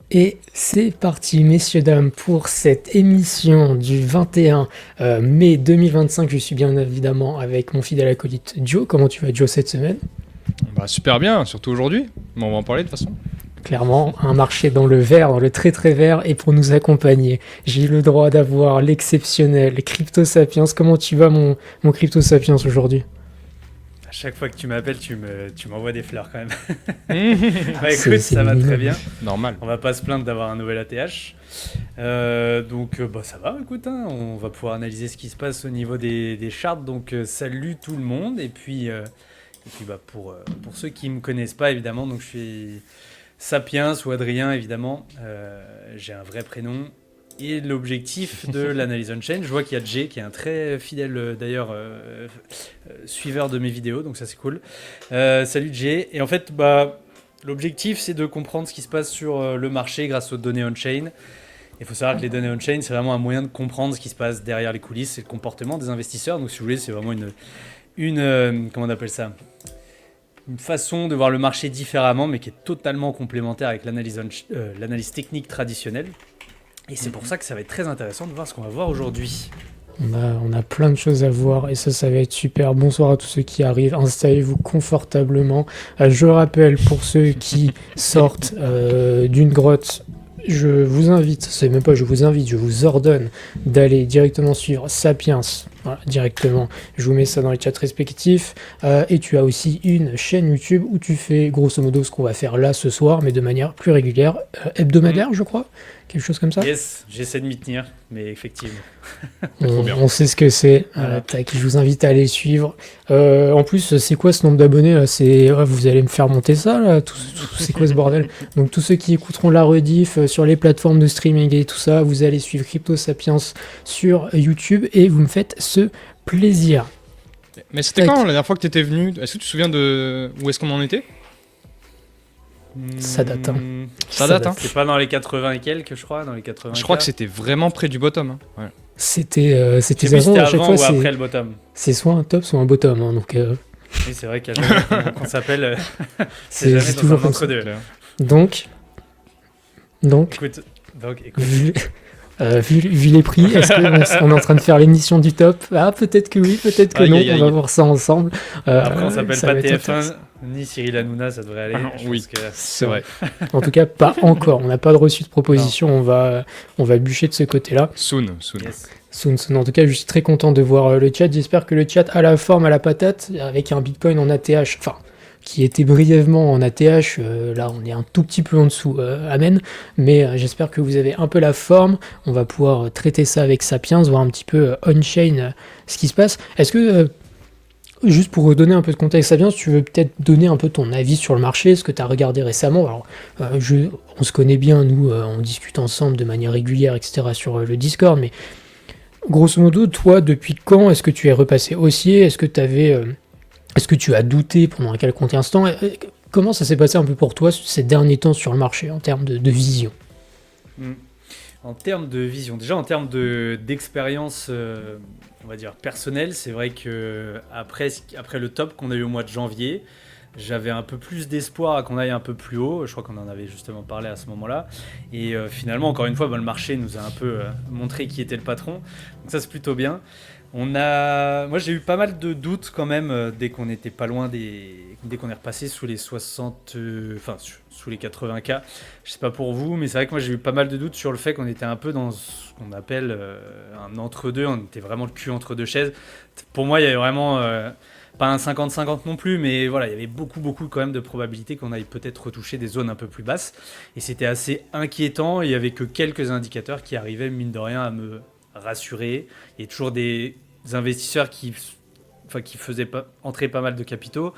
Et c'est parti, messieurs, dames, pour cette émission du 21 mai 2025. Je suis bien évidemment avec mon fidèle acolyte Joe. Comment tu vas, Joe, cette semaine? Bah super bien, surtout aujourd'hui. Mais on va en parler de toute façon. Clairement, un marché dans le vert, dans le très très vert. Et pour nous accompagner, j'ai eu le droit d'avoir l'exceptionnel Crypto Sapiens. Comment tu vas, mon Crypto Sapiens, aujourd'hui? À chaque fois que tu m'appelles, tu m'envoies des fleurs quand même. Ah, Bah écoute, c'est ça va très minimum. bien. Normal. On va pas se plaindre d'avoir un nouvel ATH. Bah ça va, écoute, hein, on va pouvoir analyser ce qui se passe au niveau des charts. Donc salut tout le monde. Et puis bah, pour ceux qui me connaissent pas, évidemment, donc je suis Sapiens ou Adrien, évidemment. J'ai un vrai prénom. Et l'objectif de l'analyse on-chain, je vois qu'il y a Jay qui est un très fidèle d'ailleurs suiveur de mes vidéos, donc ça c'est cool. Salut Jay. Et en fait, bah, l'objectif c'est de comprendre ce qui se passe sur le marché grâce aux données on-chain. Il faut savoir que les données on-chain, c'est vraiment un moyen de comprendre ce qui se passe derrière les coulisses et le comportement des investisseurs. Donc si vous voulez, c'est vraiment comment on appelle ça, une façon de voir le marché différemment, mais qui est totalement complémentaire avec l'analyse technique traditionnelle. Et c'est pour ça que ça va être très intéressant de voir ce qu'on va voir aujourd'hui. On a plein de choses à voir et ça va être super. Bonsoir à tous ceux qui arrivent. Installez-vous confortablement. Je rappelle pour ceux qui sortent d'une grotte, je vous invite, c'est même pas je vous invite, je vous ordonne d'aller directement suivre Sapiens. Voilà, directement. Je vous mets ça dans les chats respectifs. Et tu as aussi une chaîne YouTube où tu fais grosso modo ce qu'on va faire là ce soir, mais de manière plus régulière, hebdomadaire, je crois. Quelque chose comme ça. Yes, j'essaie de m'y tenir, mais effectivement. Trop bien. On sait ce que c'est. Voilà. Tac, je vous invite à aller suivre. En plus, c'est quoi ce nombre d'abonnés là? Vous allez me faire monter ça là? C'est quoi ce bordel? Donc tous ceux qui écouteront la rediff sur les plateformes de streaming et tout ça, vous allez suivre Crypto Sapiens sur YouTube et vous me faites ce plaisir. Mais c'était Tac. quand la dernière fois que t'étais venu? Est-ce que tu te souviens de où est-ce qu'on en était? Ça date, hein. Ça date, hein. C'est pas dans les 80 et quelques, je crois, dans les 80. Je crois que c'était vraiment près du bottom. Hein. Ouais. C'était Je sais plus si de toute façon, c'était à chaque avant fois ou après c'est le bottom. soit un top soit un bottom, hein, donc Oui, c'est vrai qu'à chaque fois qu'on s'appelle, c'est c'est jamais dans toujours un comme ça. entre-deux. Clair. Donc Écoute, vu, vu les prix, est-ce qu'on est en train de faire l'émission du top? Ah, peut-être que oui, peut-être que Aïe, non, aïe, on va aïe. voir ça ensemble. Après, on s'appelle Ça pas va être TF1 intéressant. ni Cyril Hanouna, ça devrait aller. Ah non, Je oui. pense que- C'est vrai. En tout cas, pas encore. On n'a pas de reçu de proposition. On va bûcher de ce côté-là. Soon. Yes. Soon. En tout cas, je suis très content de voir le chat. J'espère que le chat a la forme, a la patate, avec un Bitcoin en ATH, enfin, qui était brièvement en ATH. Là, on est un tout petit peu en dessous. Amen. Mais j'espère que vous avez un peu la forme. On va pouvoir traiter ça avec Sapiens, voir un petit peu on-chain ce qui se passe. Est-ce que, juste pour donner un peu de contexte, Sapiens, tu veux peut-être donner un peu ton avis sur le marché, ce que tu as regardé récemment? Alors, on se connaît bien, nous, on discute ensemble de manière régulière, etc., sur le Discord, mais grosso modo, toi, depuis quand est-ce que tu es repassé haussier? Est-ce que tu as douté pendant un quelconque instant? Comment ça s'est passé un peu pour toi ces derniers temps sur le marché en termes de vision? Mm. En termes de vision, déjà en termes d'expérience, on va dire personnelle, c'est vrai que après le top qu'on a eu au mois de janvier, j'avais un peu plus d'espoir à qu'on aille un peu plus haut. Je crois qu'on en avait justement parlé à ce moment-là. Et finalement, encore une fois, le marché nous a un peu montré qui était le patron. Donc ça, c'est plutôt bien. Moi, j'ai eu pas mal de doutes quand même dès qu'on était pas loin dès qu'on est repassé sous les 60, sous les 80K. Je sais pas pour vous, mais c'est vrai que moi j'ai eu pas mal de doutes sur le fait qu'on était un peu dans ce qu'on appelle un entre-deux. On était vraiment le cul entre deux chaises. Pour moi, il y avait vraiment pas un 50-50 non plus, mais voilà, il y avait beaucoup quand même de probabilités qu'on aille peut-être retoucher des zones un peu plus basses. Et c'était assez inquiétant. Il y avait que quelques indicateurs qui arrivaient, mine de rien, à me rassurer. Il y a toujours des investisseurs qui faisaient entrer pas mal de capitaux.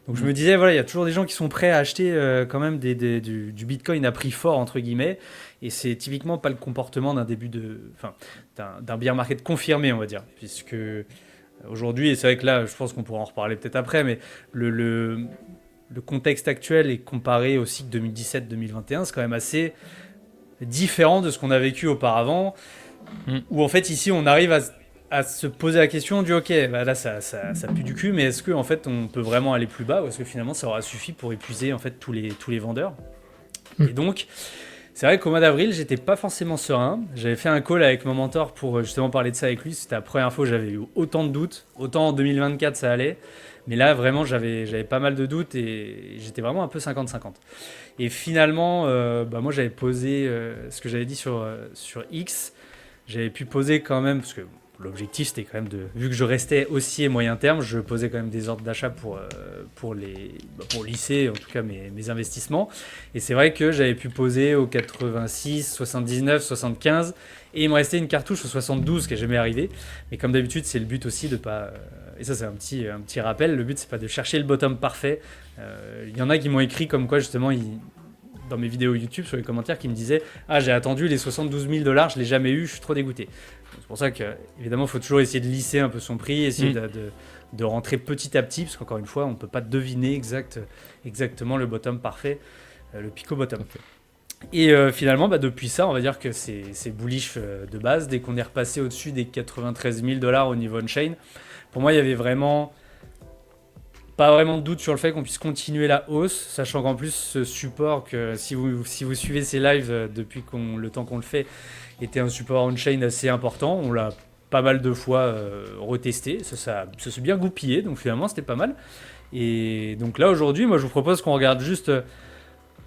Donc je me disais, voilà, il y a toujours des gens qui sont prêts à acheter quand même du Bitcoin à prix fort, entre guillemets. Et c'est typiquement pas le comportement d'un bear market confirmé, on va dire. Puisque aujourd'hui, et c'est vrai que là, je pense qu'on pourra en reparler peut-être après, mais le contexte actuel est comparé au cycle 2017-2021, c'est quand même assez différent de ce qu'on a vécu auparavant. Où en fait ici on arrive à se poser la question du ok, bah là ça pue du cul, mais est-ce que en fait on peut vraiment aller plus bas, ou est-ce que finalement ça aura suffi pour épuiser en fait tous les vendeurs. Et donc C'est vrai qu'au mois d'avril, j'étais pas forcément serein. J'avais fait un call avec mon mentor pour justement parler de ça avec lui. C'était la première fois où j'avais eu autant de doutes. Autant en 2024 ça allait, mais là vraiment j'avais pas mal de doutes et j'étais vraiment un peu 50-50. Et finalement, moi j'avais posé ce que j'avais dit sur X. J'avais pu poser quand même, parce que l'objectif c'était quand même vu que je restais haussier moyen terme, je posais quand même des ordres d'achat pour lisser en tout cas mes investissements. Et c'est vrai que j'avais pu poser au 86, 79, 75 et il me restait une cartouche au 72 qui n'est jamais arrivé. Mais comme d'habitude, c'est le but aussi de pas... et ça c'est un petit rappel, le but c'est pas de chercher le bottom parfait. Il y en a qui m'ont écrit comme quoi justement dans mes vidéos YouTube, sur les commentaires, qui me disaient « Ah, j'ai attendu les 72 000 $, je l'ai jamais eu, je suis trop dégoûté. » C'est pour ça qu'évidemment, il faut toujours essayer de lisser un peu son prix, essayer de rentrer petit à petit, parce qu'encore une fois, on ne peut pas deviner exactement le bottom parfait, le pico bottom. Et finalement, depuis ça, on va dire que c'est bullish de base. Dès qu'on est repassé au-dessus des 93 000 $ au niveau on-chain, pour moi, il y avait pas vraiment de doute sur le fait qu'on puisse continuer la hausse, sachant qu'en plus ce support, que si vous suivez ces lives depuis le temps qu'on le fait, était un support on-chain assez important. On l'a pas mal de fois retesté, ça s'est bien goupillé, donc finalement c'était pas mal. Et donc là aujourd'hui, moi je vous propose qu'on regarde juste,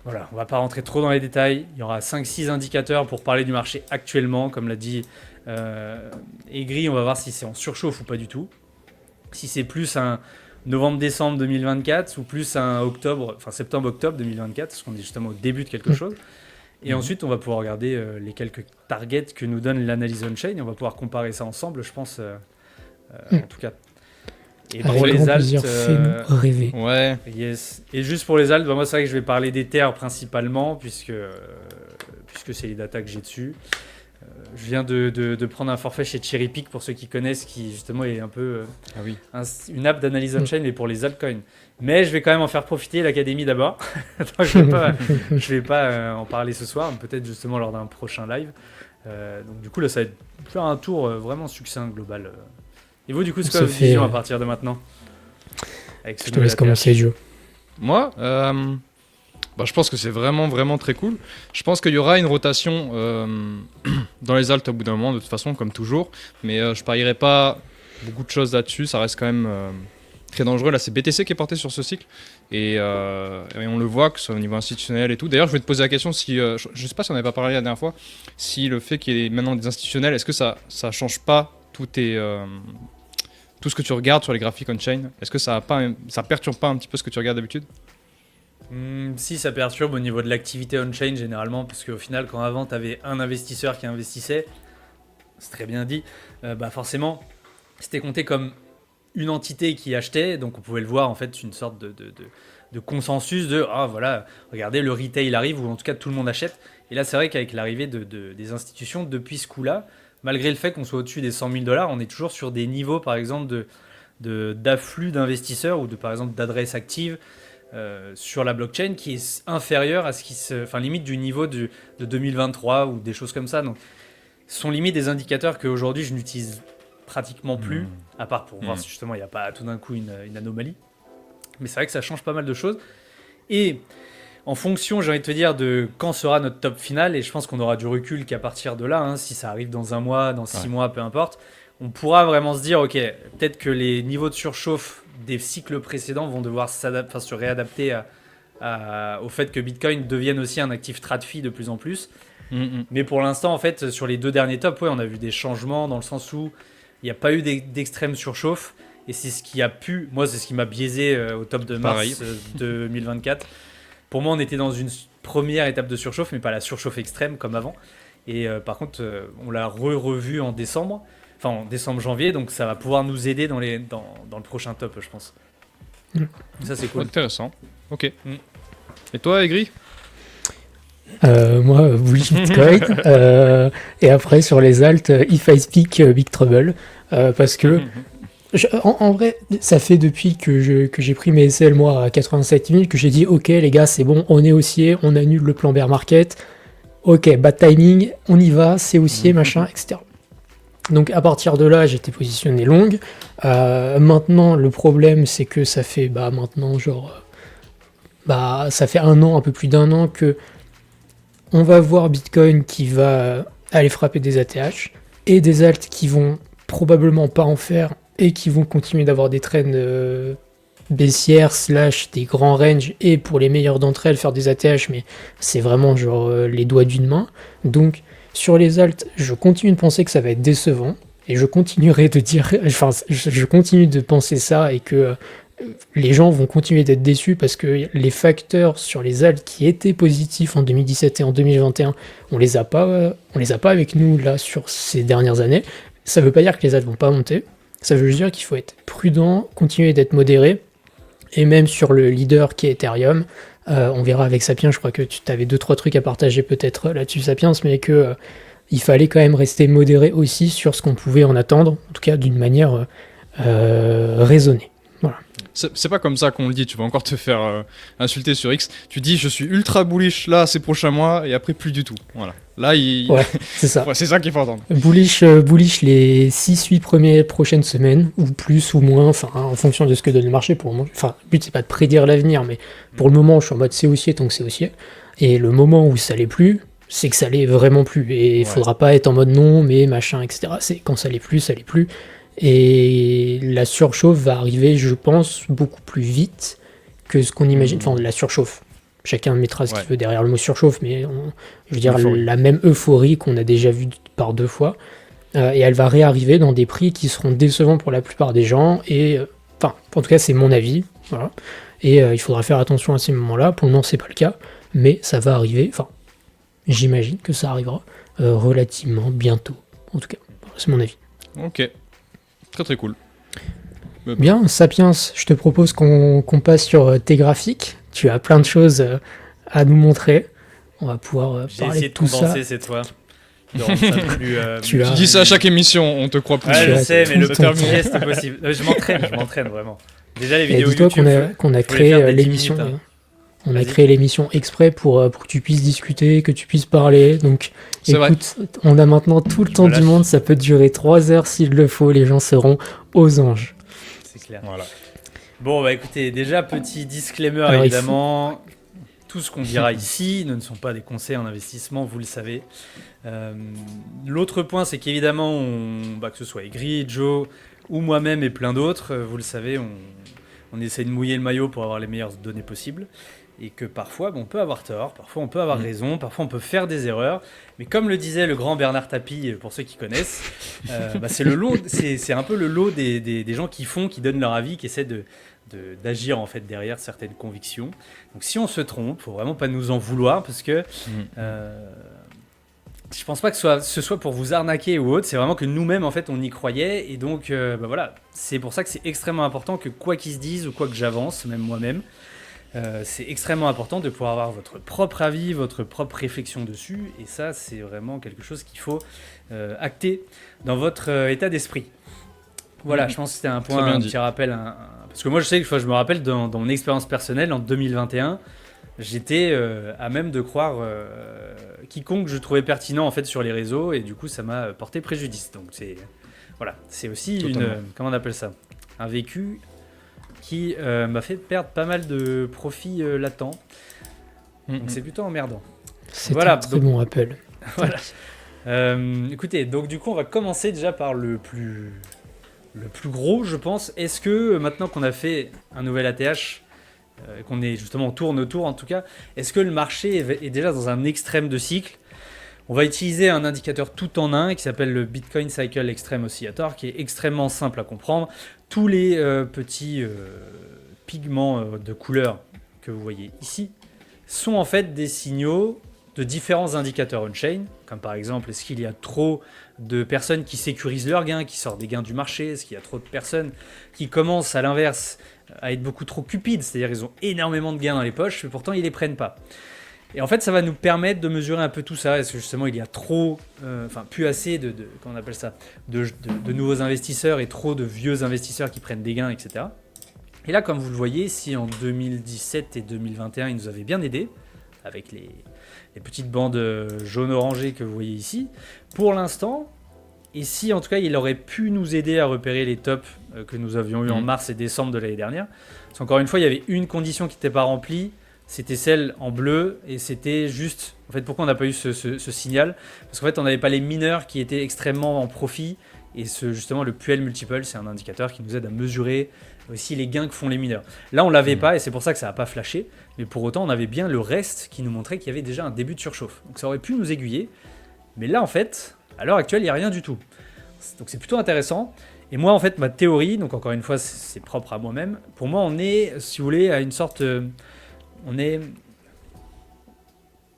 voilà, on va pas rentrer trop dans les détails, il y aura 5-6 indicateurs pour parler du marché actuellement, comme l'a dit Aigri, on va voir si c'est en surchauffe ou pas du tout, si c'est plus un novembre-décembre 2024 ou plus un septembre-octobre 2024, parce qu'on est justement au début de quelque chose. Et ensuite, on va pouvoir regarder les quelques targets que nous donne l'analyse on-chain et on va pouvoir comparer ça ensemble, je pense, en tout cas. Et pour les alts, rêver. Ouais. Yes. Et juste pour les alts, moi c'est vrai que je vais parler d'Ether principalement, puisque c'est les datas que j'ai dessus. Je viens de prendre un forfait chez Cherrypick, pour ceux qui connaissent, qui justement est un peu une app d'analyse on-chain, mais pour les altcoins. Mais je vais quand même en faire profiter l'académie d'abord. Donc je vais pas en parler ce soir, mais peut-être justement lors d'un prochain live. Donc du coup là, ça va être faire un tour vraiment succinct, global. Et vous, du coup, c'est quoi votre vision à partir de maintenant Je te laisse commencer, Joe. Moi, je pense que c'est vraiment, vraiment très cool. Je pense qu'il y aura une rotation dans les alts au bout d'un moment, de toute façon, comme toujours. Mais je parierai pas beaucoup de choses là-dessus. Ça reste quand même très dangereux. Là, c'est BTC qui est porté sur ce cycle. Et on le voit, que ce soit au niveau institutionnel et tout. D'ailleurs, je vais te poser la question, si je ne sais pas si on n'avait pas parlé la dernière fois, si le fait qu'il y ait maintenant des institutionnels, est-ce que ça change pas tout ce que tu regardes sur les graphiques on-chain? Est-ce que ça perturbe pas un petit peu ce que tu regardes d'habitude? Si, ça perturbe au niveau de l'activité on-chain généralement, parce qu'au final, quand avant tu avais un investisseur qui investissait, c'est très bien dit, forcément c'était compté comme une entité qui achetait, donc on pouvait le voir en fait, une sorte de consensus de voilà, regardez, le retail arrive, ou en tout cas tout le monde achète. Et là c'est vrai qu'avec l'arrivée des institutions depuis ce coup-là, malgré le fait qu'on soit au-dessus des 100 000 $, on est toujours sur des niveaux par exemple d'afflux d'investisseurs ou par exemple d'adresses actives sur la blockchain qui est inférieur à limite du niveau de 2023 ou des choses comme ça. Donc, ce sont limite des indicateurs qu'aujourd'hui je n'utilise pratiquement plus, à part pour voir si justement il n'y a pas tout d'un coup une anomalie. Mais c'est vrai que ça change pas mal de choses. Et en fonction, j'ai envie de te dire, de quand sera notre top final, et je pense qu'on aura du recul qu'à partir de là, si ça arrive dans un mois, dans 6 mois, peu importe, on pourra vraiment se dire, ok, peut-être que les niveaux de surchauffe des cycles précédents vont devoir se réadapter au fait que Bitcoin devienne aussi un actif TradFi de plus en plus. Mais pour l'instant, en fait, sur les 2 derniers tops, on a vu des changements dans le sens où il n'y a pas eu d'extrême surchauffe. Et c'est ce qui c'est ce qui m'a biaisé au top de mars 2024. Pour moi, on était dans une première étape de surchauffe, mais pas la surchauffe extrême comme avant. Et par contre, on l'a revu en décembre. Enfin, en décembre-janvier, donc ça va pouvoir nous aider dans le prochain top, je pense. Ça, c'est cool. Intéressant. Ok. Et toi, Aigri? Moi, bullish Bitcoin. Et après, sur les alts, if I speak Big Trouble. Parce que, en vrai, ça fait depuis que j'ai pris mes SL, moi, à 87 000, que j'ai dit, ok, les gars, c'est bon, on est haussier, on annule le plan bear market. Ok, bad timing, on y va, c'est haussier, machin, etc. Donc à partir de là, j'étais positionné longue. Maintenant, le problème, c'est que ça fait maintenant ça fait un peu plus d'un an que on va voir Bitcoin qui va aller frapper des ATH et des alts qui vont probablement pas en faire et qui vont continuer d'avoir des trends baissières / des grands ranges et pour les meilleures d'entre elles faire des ATH, mais c'est vraiment genre les doigts d'une main. Donc sur les alts, je continue de penser que ça va être décevant et je continuerai de dire, enfin je continue de penser ça et que les gens vont continuer d'être déçus parce que les facteurs sur les alts qui étaient positifs en 2017 et en 2021, on les a pas avec nous là sur ces dernières années. Ça veut pas dire que les alts vont pas monter, ça veut juste dire qu'il faut être prudent, continuer d'être modéré, et même sur le leader qui est Ethereum, on verra avec Sapiens, je crois que tu avais 2-3 trucs à partager peut-être là-dessus Sapiens, mais que il fallait quand même rester modéré aussi sur ce qu'on pouvait en attendre, en tout cas d'une manière raisonnée. Voilà. C'est pas comme ça qu'on le dit, tu vas encore te faire insulter sur X. Tu dis je suis ultra bullish là ces prochains mois et après plus du tout. Voilà. Là, ouais, c'est ça. Ouais, c'est ça qu'il faut entendre. Bullish les 6-8 prochaines semaines, ou plus ou moins, enfin en fonction de ce que donne le marché pour le moment. Enfin, le but c'est pas de prédire l'avenir, mais pour le moment je suis en mode c'est haussier tant que c'est haussier. Et le moment où ça l'est plus, c'est que ça l'est vraiment plus. Et il faudra pas être en mode non, mais machin, etc. C'est quand ça l'est plus, ça l'est plus. Et la surchauffe va arriver, je pense, beaucoup plus vite que ce qu'on imagine. Enfin, la surchauffe. Chacun mettra ce qu'il veut derrière le mot surchauffe, mais je veux dire, la même euphorie qu'on a déjà vue par 2 fois. Et elle va réarriver dans des prix qui seront décevants pour la plupart des gens. Et, enfin, en tout cas, c'est mon avis. Voilà. Et il faudra faire attention à ces moments-là. Pour le moment, c'est pas le cas. Mais ça va arriver. Enfin, j'imagine que ça arrivera relativement bientôt. En tout cas, voilà, c'est mon avis. Ok. Très très cool. Bien, Sapiens, je te propose qu'on passe sur tes graphiques. Tu as plein de choses à nous montrer. On va pouvoir parler de tout ça. J'ai essayé de condenser cette fois. Tu dis ça à chaque émission, on te croit plus. Ouais, je sais, mais le terminer, c'est possible. Je m'entraîne vraiment. Déjà, les vidéos dis-toi YouTube. qu'on a créé l'émission. On a créé l'émission exprès pour que tu puisses discuter, que tu puisses parler. Donc, écoute, on a maintenant tout le temps du monde. Ça peut durer 3 heures s'il le faut. Les gens seront aux anges. C'est clair. Voilà. Bon, bah écoutez, déjà, petit disclaimer, évidemment. Tout ce qu'on dira ici ne sont pas des conseils en investissement, vous le savez. L'autre point, c'est qu'évidemment, que ce soit Aigri, Joe ou moi-même et plein d'autres, vous le savez, on essaie de mouiller le maillot pour avoir les meilleures données possibles. Et que parfois, on peut avoir tort, parfois on peut avoir raison, parfois on peut faire des erreurs. Mais comme le disait le grand Bernard Tapie, pour ceux qui connaissent, c'est un peu le lot des gens qui donnent leur avis, qui essaient d'agir en fait derrière certaines convictions. Donc si on se trompe, faut vraiment pas nous en vouloir parce que je pense pas que ce soit pour vous arnaquer ou autre. C'est vraiment que nous-mêmes en fait on y croyait et donc voilà. C'est pour ça que c'est extrêmement important que quoi qu'ils se disent ou quoi que j'avance, même moi-même. C'est extrêmement important de pouvoir avoir votre propre avis, votre propre réflexion dessus, et ça, c'est vraiment quelque chose qu'il faut acter dans votre état d'esprit. Voilà, je pense que c'était un point, un petit rappel. Parce que moi, je sais que je me rappelle dans mon expérience personnelle, en 2021, j'étais à même de croire quiconque je trouvais pertinent en fait sur les réseaux, et du coup, ça m'a porté préjudice. Donc, c'est aussi comment on appelle ça, un vécu qui m'a fait perdre pas mal de profits latents. Donc c'est plutôt emmerdant. C'est un très bon rappel. Voilà. Écoutez, donc du coup, on va commencer déjà par le plus gros, je pense. Est-ce que maintenant qu'on a fait un nouvel ATH, qu'on est justement, on tourne autour en tout cas, est-ce que le marché est déjà dans un extrême de cycle ? On va utiliser un indicateur tout en un qui s'appelle le Bitcoin Cycle Extreme Oscillator, qui est extrêmement simple à comprendre. Tous les petits pigments de couleur que vous voyez ici sont en fait des signaux de différents indicateurs on-chain, comme par exemple, est-ce qu'il y a trop de personnes qui sécurisent leurs gains, qui sortent des gains du marché, est-ce qu'il y a trop de personnes qui commencent à l'inverse à être beaucoup trop cupides, c'est-à-dire ils ont énormément de gains dans les poches, mais pourtant ils ne les prennent pas. Et en fait, ça va nous permettre de mesurer un peu tout ça. Est-ce que justement, il y a trop, plus assez comment on appelle ça, de nouveaux investisseurs et trop de vieux investisseurs qui prennent des gains, etc. Et là, comme vous le voyez, si en 2017 et 2021, ils nous avaient bien aidés, avec les petites bandes jaune-orangées que vous voyez ici, pour l'instant, et si en tout cas, il aurait pu nous aider à repérer les tops que nous avions eu en mars et décembre de l'année dernière, parce qu'encore une fois, il y avait une condition qui n'était pas remplie, c'était celle en bleu, et c'était juste... En fait, pourquoi on n'a pas eu ce signal? Parce qu'en fait, on n'avait pas les mineurs qui étaient extrêmement en profit, et justement, le Puel Multiple, c'est un indicateur qui nous aide à mesurer aussi les gains que font les mineurs. Là, on l'avait pas, et c'est pour ça que ça n'a pas flashé, mais pour autant, on avait bien le reste qui nous montrait qu'il y avait déjà un début de surchauffe. Donc ça aurait pu nous aiguiller, mais là, en fait, à l'heure actuelle, il n'y a rien du tout. Donc c'est plutôt intéressant. Et moi, en fait, ma théorie, donc encore une fois, c'est propre à moi-même, pour moi, on est, si vous voulez, à une sorte... on est...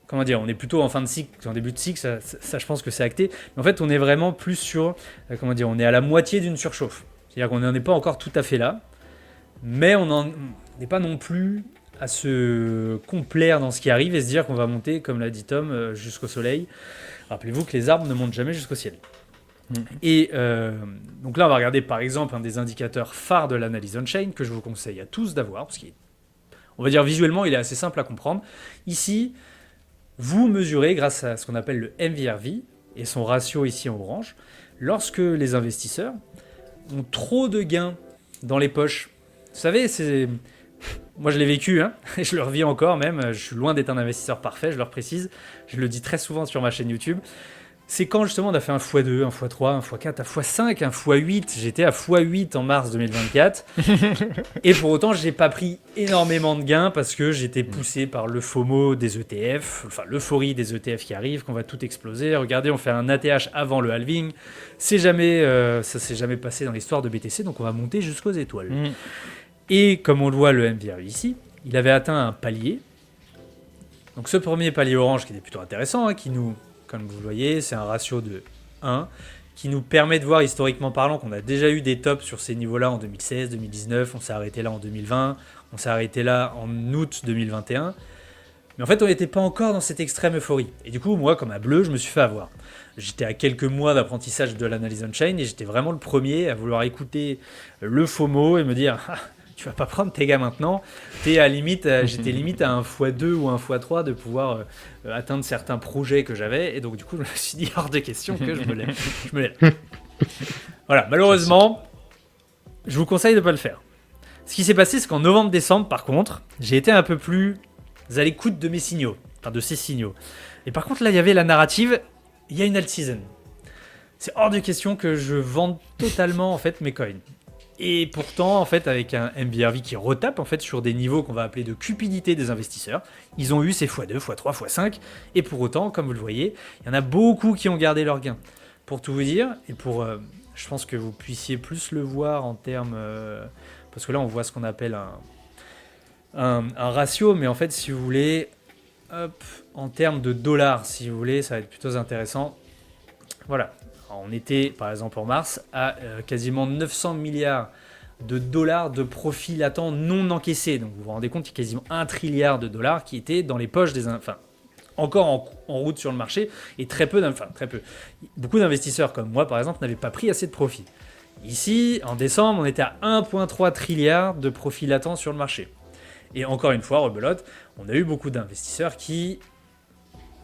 Comment dire, on est plutôt en fin de cycle, en début de cycle, ça je pense que c'est acté. Mais en fait, on est vraiment plus sur, comment dire, on est à la moitié d'une surchauffe. C'est-à-dire qu'on n'en est pas encore tout à fait là, mais on n'est pas non plus à se complaire dans ce qui arrive et se dire qu'on va monter, comme l'a dit Tom, jusqu'au soleil. Rappelez-vous que les arbres ne montent jamais jusqu'au ciel. Et donc là, on va regarder par exemple un des indicateurs phares de l'analyse on-chain que je vous conseille à tous d'avoir, parce qu'on va dire visuellement, il est assez simple à comprendre. Ici, vous mesurez grâce à ce qu'on appelle le MVRV et son ratio ici en orange, lorsque les investisseurs ont trop de gains dans les poches. Vous savez, moi je l'ai vécu, hein, et je le revis encore même, je suis loin d'être un investisseur parfait, je le précise, je le dis très souvent sur ma chaîne YouTube. C'est quand justement on a fait un x2, un x3, un x4, un x5, un x8. J'étais à x8 en mars 2024. Et pour autant, j'ai pas pris énormément de gains parce que j'étais poussé par le FOMO des ETF, enfin l'euphorie des ETF qui arrivent, qu'on va tout exploser. Regardez, on fait un ATH avant le halving. Ça s'est jamais passé dans l'histoire de BTC, donc on va monter jusqu'aux étoiles. Et comme on le voit, le MVRV ici, il avait atteint un palier. Donc ce premier palier orange qui était plutôt intéressant, hein, qui nous... Comme vous le voyez, c'est un ratio de 1 qui nous permet de voir historiquement parlant qu'on a déjà eu des tops sur ces niveaux-là en 2016, 2019, on s'est arrêté là en 2020, on s'est arrêté là en août 2021. Mais en fait, on n'était pas encore dans cette extrême euphorie. Et du coup, moi, comme à bleu, je me suis fait avoir. J'étais à quelques mois d'apprentissage de l'analyse on-chain et j'étais vraiment le premier à vouloir écouter le FOMO et me dire « Ah, tu vas pas prendre tes gars maintenant, j'étais limite à un x2 ou un x3 de pouvoir atteindre certains projets que j'avais, et donc du coup je me suis dit hors de question que je me lève. Voilà, malheureusement, je vous conseille de ne pas le faire. Ce qui s'est passé, c'est qu'en novembre-décembre, par contre, j'ai été un peu plus à l'écoute de mes signaux, enfin de ces signaux. Et par contre là, il y avait la narrative, il y a une alt season. C'est hors de question que je vende totalement en fait mes coins. Et pourtant, en fait, avec un MVRV qui retape en fait sur des niveaux qu'on va appeler de cupidité des investisseurs, ils ont eu ces x2, x3, x5, et pour autant, comme vous le voyez, il y en a beaucoup qui ont gardé leur gain. Pour tout vous dire, et pour, je pense que vous puissiez plus le voir en termes, parce que là on voit ce qu'on appelle un ratio, mais en fait, si vous voulez, hop, en termes de dollars, si vous voulez, ça va être plutôt intéressant. Voilà. On était, par exemple, en mars, à quasiment 900 milliards de dollars de profits latents non encaissés. Donc, vous vous rendez compte qu'il y a quasiment 1 trilliard de dollars qui étaient dans les poches encore en route sur le marché, et très peu. Beaucoup d'investisseurs comme moi, par exemple, n'avaient pas pris assez de profits. Ici, en décembre, on était à 1,3 trilliard de profits latents sur le marché. Et encore une fois, rebelote, on a eu beaucoup d'investisseurs qui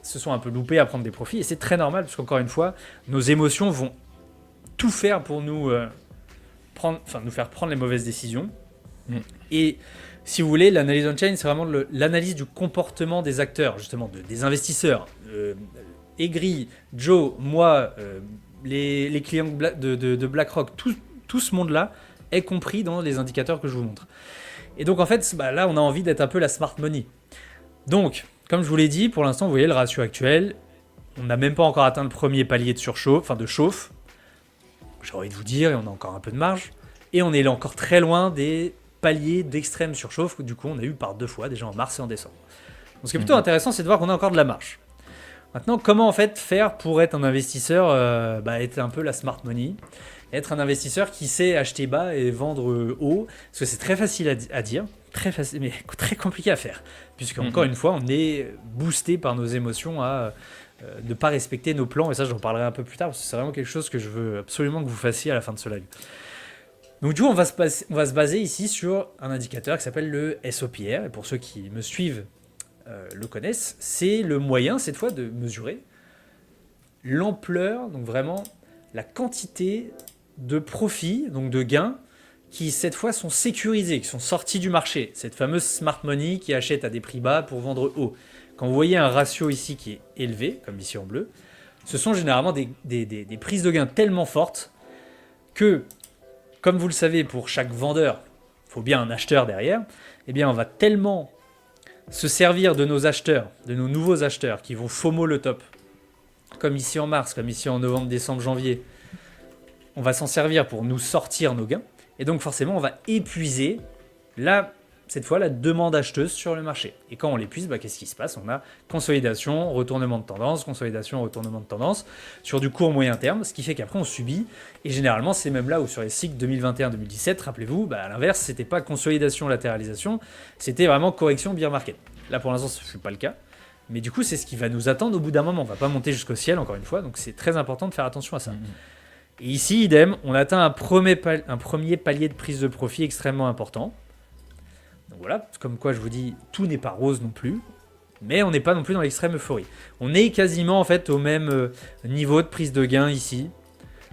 se sont un peu loupés à prendre des profits, et c'est très normal parce qu'encore une fois, nos émotions vont tout faire pour nous faire prendre les mauvaises décisions. Et si vous voulez, l'analyse on-chain, c'est vraiment l'analyse du comportement des acteurs, justement, des investisseurs. Aigri, Joe, moi, les clients de BlackRock, tout ce monde-là est compris dans les indicateurs que je vous montre. Et donc en fait, là, on a envie d'être un peu la smart money. Donc, comme je vous l'ai dit, pour l'instant, vous voyez le ratio actuel. On n'a même pas encore atteint le premier palier de chauffe. J'ai envie de vous dire, et on a encore un peu de marge. Et on est encore très loin des paliers d'extrême surchauffe que du coup on a eu par 2 fois, déjà en mars et en décembre. Donc, ce qui est plutôt intéressant, c'est de voir qu'on a encore de la marge. Maintenant, comment en fait faire pour être un investisseur, être un peu la smart money, être un investisseur qui sait acheter bas et vendre haut, parce que c'est très facile à dire, très facile, mais très compliqué à faire, puisque encore une fois, on est boosté par nos émotions à ne pas respecter nos plans, et ça j'en parlerai un peu plus tard, parce que c'est vraiment quelque chose que je veux absolument que vous fassiez à la fin de ce live. Donc du coup, on va se baser ici sur un indicateur qui s'appelle le SOPR, et pour ceux qui me suivent le connaissent, c'est le moyen cette fois de mesurer l'ampleur, donc vraiment la quantité de profit, donc de gains, qui cette fois sont sécurisés, qui sont sortis du marché. Cette fameuse smart money qui achète à des prix bas pour vendre haut. Quand vous voyez un ratio ici qui est élevé, comme ici en bleu, ce sont généralement des prises de gains tellement fortes que, comme vous le savez, pour chaque vendeur, il faut bien un acheteur derrière, eh bien on va tellement se servir de nos acheteurs, de nos nouveaux acheteurs qui vont FOMO le top, comme ici en mars, comme ici en novembre, décembre, janvier. On va s'en servir pour nous sortir nos gains. Et donc forcément, on va épuiser, cette fois, la demande acheteuse sur le marché. Et quand on l'épuise, qu'est-ce qui se passe? On a consolidation, retournement de tendance, consolidation, retournement de tendance sur du court moyen terme, ce qui fait qu'après, on subit. Et généralement, c'est même là où sur les cycles 2021-2017, rappelez-vous, à l'inverse, c'était pas consolidation, latéralisation, c'était vraiment correction bear market. Là, pour l'instant, ce ne fut pas le cas. Mais du coup, c'est ce qui va nous attendre au bout d'un moment. On ne va pas monter jusqu'au ciel, encore une fois. Donc, c'est très important de faire attention à ça. Et ici, idem, on atteint un premier palier de prise de profit extrêmement important. Donc voilà, comme quoi je vous dis, tout n'est pas rose non plus, mais on n'est pas non plus dans l'extrême euphorie. On est quasiment en fait au même niveau de prise de gain ici,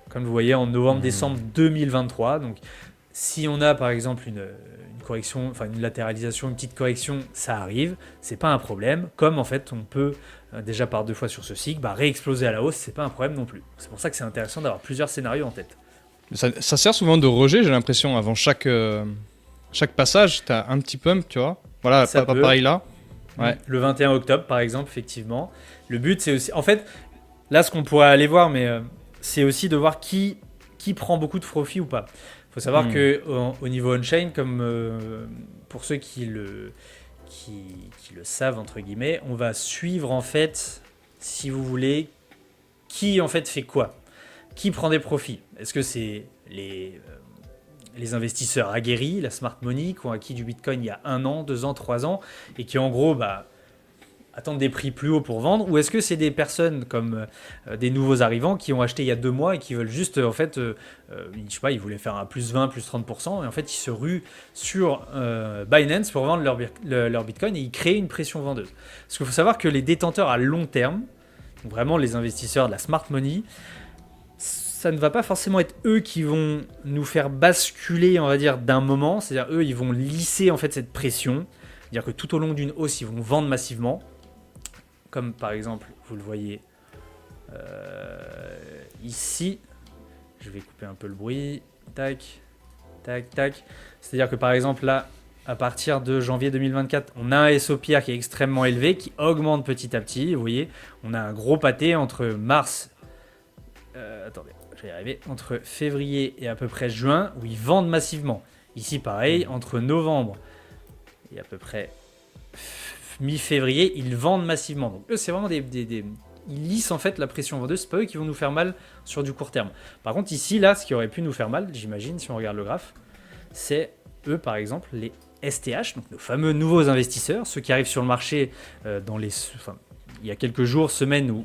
comme vous voyez en novembre-décembre 2023. Donc si on a par exemple une correction, enfin une latéralisation, une petite correction, ça arrive, c'est pas un problème. Comme en fait on peut déjà par 2 fois sur ce cycle, réexploser à la hausse, c'est pas un problème non plus. C'est pour ça que c'est intéressant d'avoir plusieurs scénarios en tête. Ça sert souvent de rejet, j'ai l'impression, avant chaque passage, tu as un petit pump, tu vois. Voilà, pas pareil là. Ouais. Le 21 octobre, par exemple, effectivement. Le but, c'est aussi... En fait, là, ce qu'on pourrait aller voir, mais c'est aussi de voir qui prend beaucoup de profit ou pas. Il faut savoir qu'au niveau on-chain, comme pour ceux qui le savent, entre guillemets, on va suivre, en fait, si vous voulez, qui, en fait, fait quoi. Qui prend des profits. Est-ce que c'est les investisseurs aguerris, la smart money, qui ont acquis du Bitcoin il y a 1 an, 2 ans, 3 ans, et qui en gros attendent des prix plus hauts pour vendre, ou est-ce que c'est des personnes comme des nouveaux arrivants qui ont acheté il y a 2 mois et qui veulent juste, en fait, je sais pas, ils voulaient faire un plus 20, plus 30%, et en fait ils se ruent sur Binance pour vendre leur Bitcoin et ils créent une pression vendeuse. Parce qu'il faut savoir que les détenteurs à long terme, vraiment les investisseurs de la smart money, ça ne va pas forcément être eux qui vont nous faire basculer, on va dire, d'un moment. C'est-à-dire, eux, ils vont lisser en fait cette pression. C'est-à-dire que tout au long d'une hausse, ils vont vendre massivement. Comme par exemple, vous le voyez ici. Je vais couper un peu le bruit. Tac, tac, tac. C'est-à-dire que par exemple, là, à partir de janvier 2024, on a un SOPR qui est extrêmement élevé, qui augmente petit à petit. Vous voyez, on a un gros pâté entre mars... attendez. Je vais y arriver, entre février et à peu près juin, où ils vendent massivement. Ici, pareil, entre novembre et à peu près mi-février, ils vendent massivement. Donc eux, c'est vraiment ils lissent en fait la pression vendeuse. C'est pas eux qui vont nous faire mal sur du court terme. Par contre, ici, là, ce qui aurait pu nous faire mal, j'imagine, si on regarde le graphe, c'est eux, par exemple, les STH, donc nos fameux nouveaux investisseurs, ceux qui arrivent sur le marché il y a quelques jours, semaines où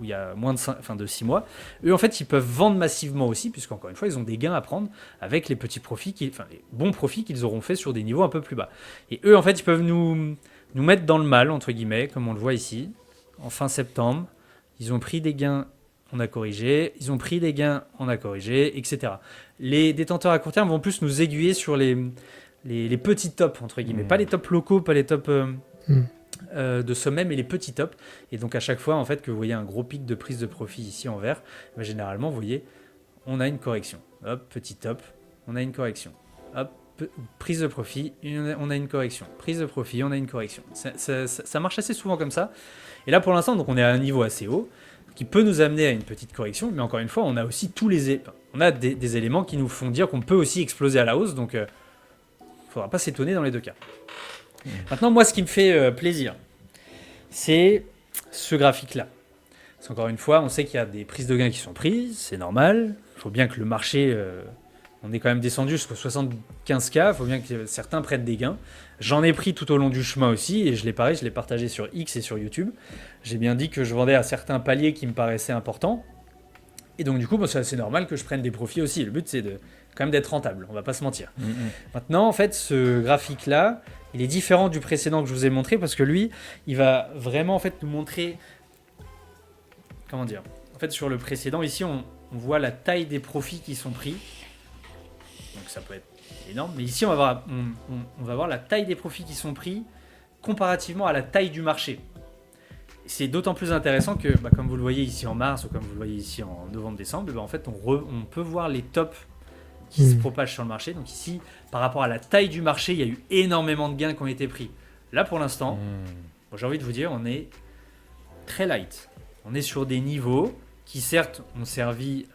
il y a moins de 6 mois, eux en fait ils peuvent vendre massivement aussi, puisqu'encore une fois ils ont des gains à prendre avec les petits profits, les bons profits qu'ils auront fait sur des niveaux un peu plus bas. Et eux en fait ils peuvent nous mettre dans le mal, entre guillemets, comme on le voit ici, en fin septembre, ils ont pris des gains, on a corrigé, ils ont pris des gains, on a corrigé, etc. Les détenteurs à court terme vont plus nous aiguiller sur les petits tops, entre guillemets, pas les tops locaux, pas les tops... de sommet, mais les petits tops. Et donc à chaque fois en fait que vous voyez un gros pic de prise de profit ici en vert, généralement vous voyez on a une correction, hop, petit top, on a une correction, hop, prise de profit, on a une correction, prise de profit, on a une correction. Ça marche assez souvent comme ça. Et là pour l'instant donc on est à un niveau assez haut qui peut nous amener à une petite correction, mais encore une fois on a aussi on a des éléments qui nous font dire qu'on peut aussi exploser à la hausse, donc faudra pas s'étonner dans les 2 cas. Maintenant, moi, ce qui me fait plaisir, c'est ce graphique-là. Parce qu'encore une fois, on sait qu'il y a des prises de gains qui sont prises, c'est normal. Il faut bien que le marché, on est quand même descendu jusqu'aux 75K, il faut bien que certains prennent des gains. J'en ai pris tout au long du chemin aussi, et je l'ai partagé sur X et sur YouTube. J'ai bien dit que je vendais à certains paliers qui me paraissaient importants. Et donc, du coup, c'est assez normal que je prenne des profits aussi. Le but, c'est quand même d'être rentable, on va pas se mentir. Maintenant, en fait, ce graphique-là, il est différent du précédent que je vous ai montré parce que lui, il va vraiment en fait nous montrer, comment dire, en fait sur le précédent ici on voit la taille des profits qui sont pris Donc ça peut être énorme. Mais ici, on va voir la taille des profits qui sont pris comparativement à la taille du marché. C'est d'autant plus intéressant que, comme vous le voyez ici en mars ou comme vous le voyez ici en novembre-décembre, en fait, on peut voir les tops qui se propagent sur le marché. Donc ici, par rapport à la taille du marché, il y a eu énormément de gains qui ont été pris. Là, pour l'instant, j'ai envie de vous dire, on est très light. On est sur des niveaux qui, certes, ont servi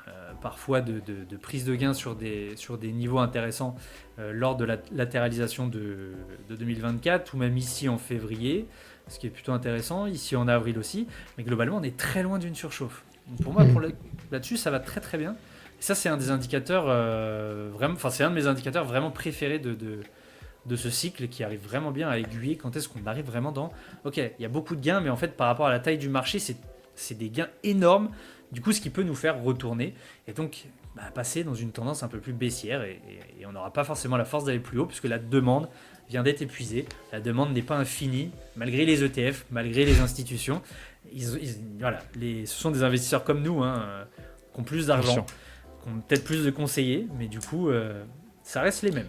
parfois de prise de gains sur des niveaux intéressants lors de la latéralisation de 2024, ou même ici en février, ce qui est plutôt intéressant, ici en avril aussi. Mais globalement, on est très loin d'une surchauffe. Donc pour moi, là-dessus, ça va très très bien. Et ça, c'est un des indicateurs c'est un de mes indicateurs vraiment préférés de ce cycle, qui arrive vraiment bien à aiguiller quand est-ce qu'on arrive vraiment dans... Ok, il y a beaucoup de gains, mais en fait, par rapport à la taille du marché, c'est des gains énormes. Du coup, ce qui peut nous faire retourner et donc passer dans une tendance un peu plus baissière, et on n'aura pas forcément la force d'aller plus haut puisque la demande vient d'être épuisée. La demande n'est pas infinie, malgré les ETF, malgré les institutions. Ce sont des investisseurs comme nous, qui ont plus d'argent, qui ont peut-être plus de conseillers, mais du coup, ça reste les mêmes.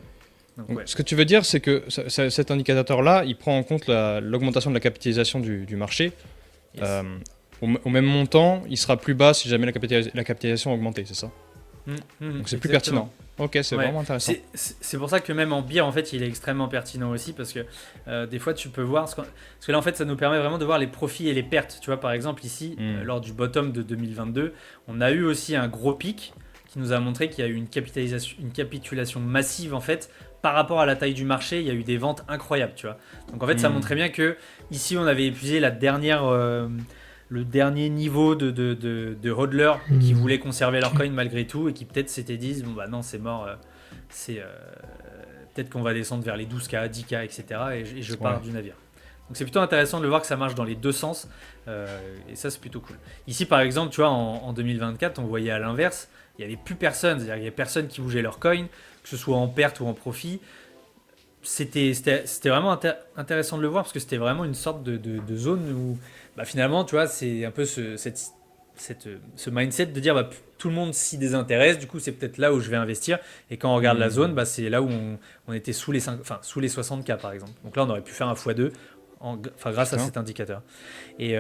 Donc, ouais. Ce que tu veux dire, c'est que cet indicateur-là, il prend en compte l'augmentation de la capitalisation du marché. Yes. Au même montant, il sera plus bas si jamais la capitalisation a augmenté, c'est ça? Donc c'est plus pertinent. Ok, c'est vraiment intéressant. C'est pour ça que même en bière, en fait, il est extrêmement pertinent aussi, parce que des fois, tu peux voir... Parce que là, en fait, ça nous permet vraiment de voir les profits et les pertes. Tu vois, par exemple, ici, lors du bottom de 2022, on a eu aussi un gros pic qui nous a montré qu'il y a eu une capitulation massive, en fait, par rapport à la taille du marché. Il y a eu des ventes incroyables, tu vois. Donc, en fait, ça montrait bien que ici, on avait épuisé le dernier niveau de hodlers qui voulaient conserver leur coin malgré tout, et qui peut-être s'étaient dit non, c'est mort, peut-être qu'on va descendre vers les 12K, 10K, etc. et je pars du navire. Donc c'est plutôt intéressant de le voir que ça marche dans les deux sens, et ça c'est plutôt cool. Ici par exemple, tu vois, en 2024, on voyait à l'inverse, il n'y avait plus personne, c'est-à-dire qu'il n'y avait personne qui bougeait leur coin, que ce soit en perte ou en profit. C'était vraiment intéressant de le voir, parce que c'était vraiment une sorte de zone où finalement, tu vois, c'est un peu ce mindset de dire tout le monde s'y désintéresse, du coup c'est peut-être là où je vais investir. Et quand on regarde la zone, c'est là où on était sous les 60K par exemple. Donc là on aurait pu faire un x2 grâce à cet indicateur. Et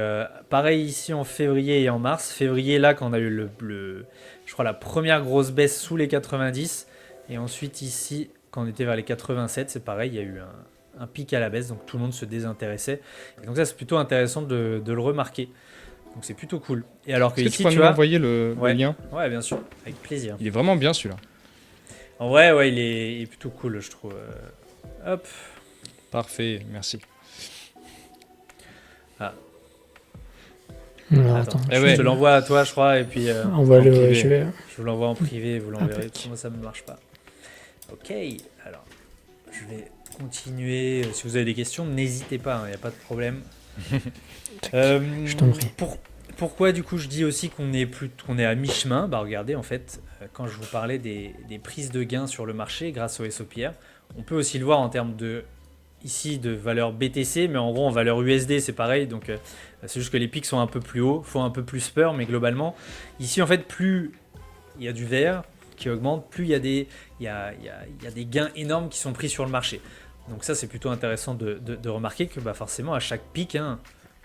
pareil ici en février et en mars. Février, là, quand on a eu je crois la première grosse baisse sous les 90, et ensuite ici quand on était vers les 87, c'est pareil, il y a eu un pic à la baisse, donc tout le monde se désintéressait. Et donc ça, c'est plutôt intéressant de le remarquer. Donc c'est plutôt cool. Et alors que ici, tu peux m'envoyer le lien? Ouais, bien sûr, avec plaisir. Il est vraiment bien celui-là. En vrai, il est plutôt cool, je trouve. Hop. Parfait, merci. Alors, attends, attends, je te l'envoie à toi, je crois, et puis je vous l'envoie en privé, vous l'enverrez. Moi, ça ne marche pas. Ok, alors je vais continuer. Si vous avez des questions, n'hésitez pas, il n'y a pas de problème. Je t'en prie. Pourquoi du coup je dis aussi qu'on est à mi-chemin? Regardez, en fait, quand je vous parlais des prises de gains sur le marché grâce au SOPR, on peut aussi le voir en termes de valeur BTC, mais en gros en valeur USD c'est pareil. Donc c'est juste que les pics sont un peu plus hauts, font un peu plus peur, mais globalement ici en fait plus il y a du vert qui augmente, plus il y a des gains énormes qui sont pris sur le marché. Donc ça c'est plutôt intéressant de remarquer que forcément à chaque pic,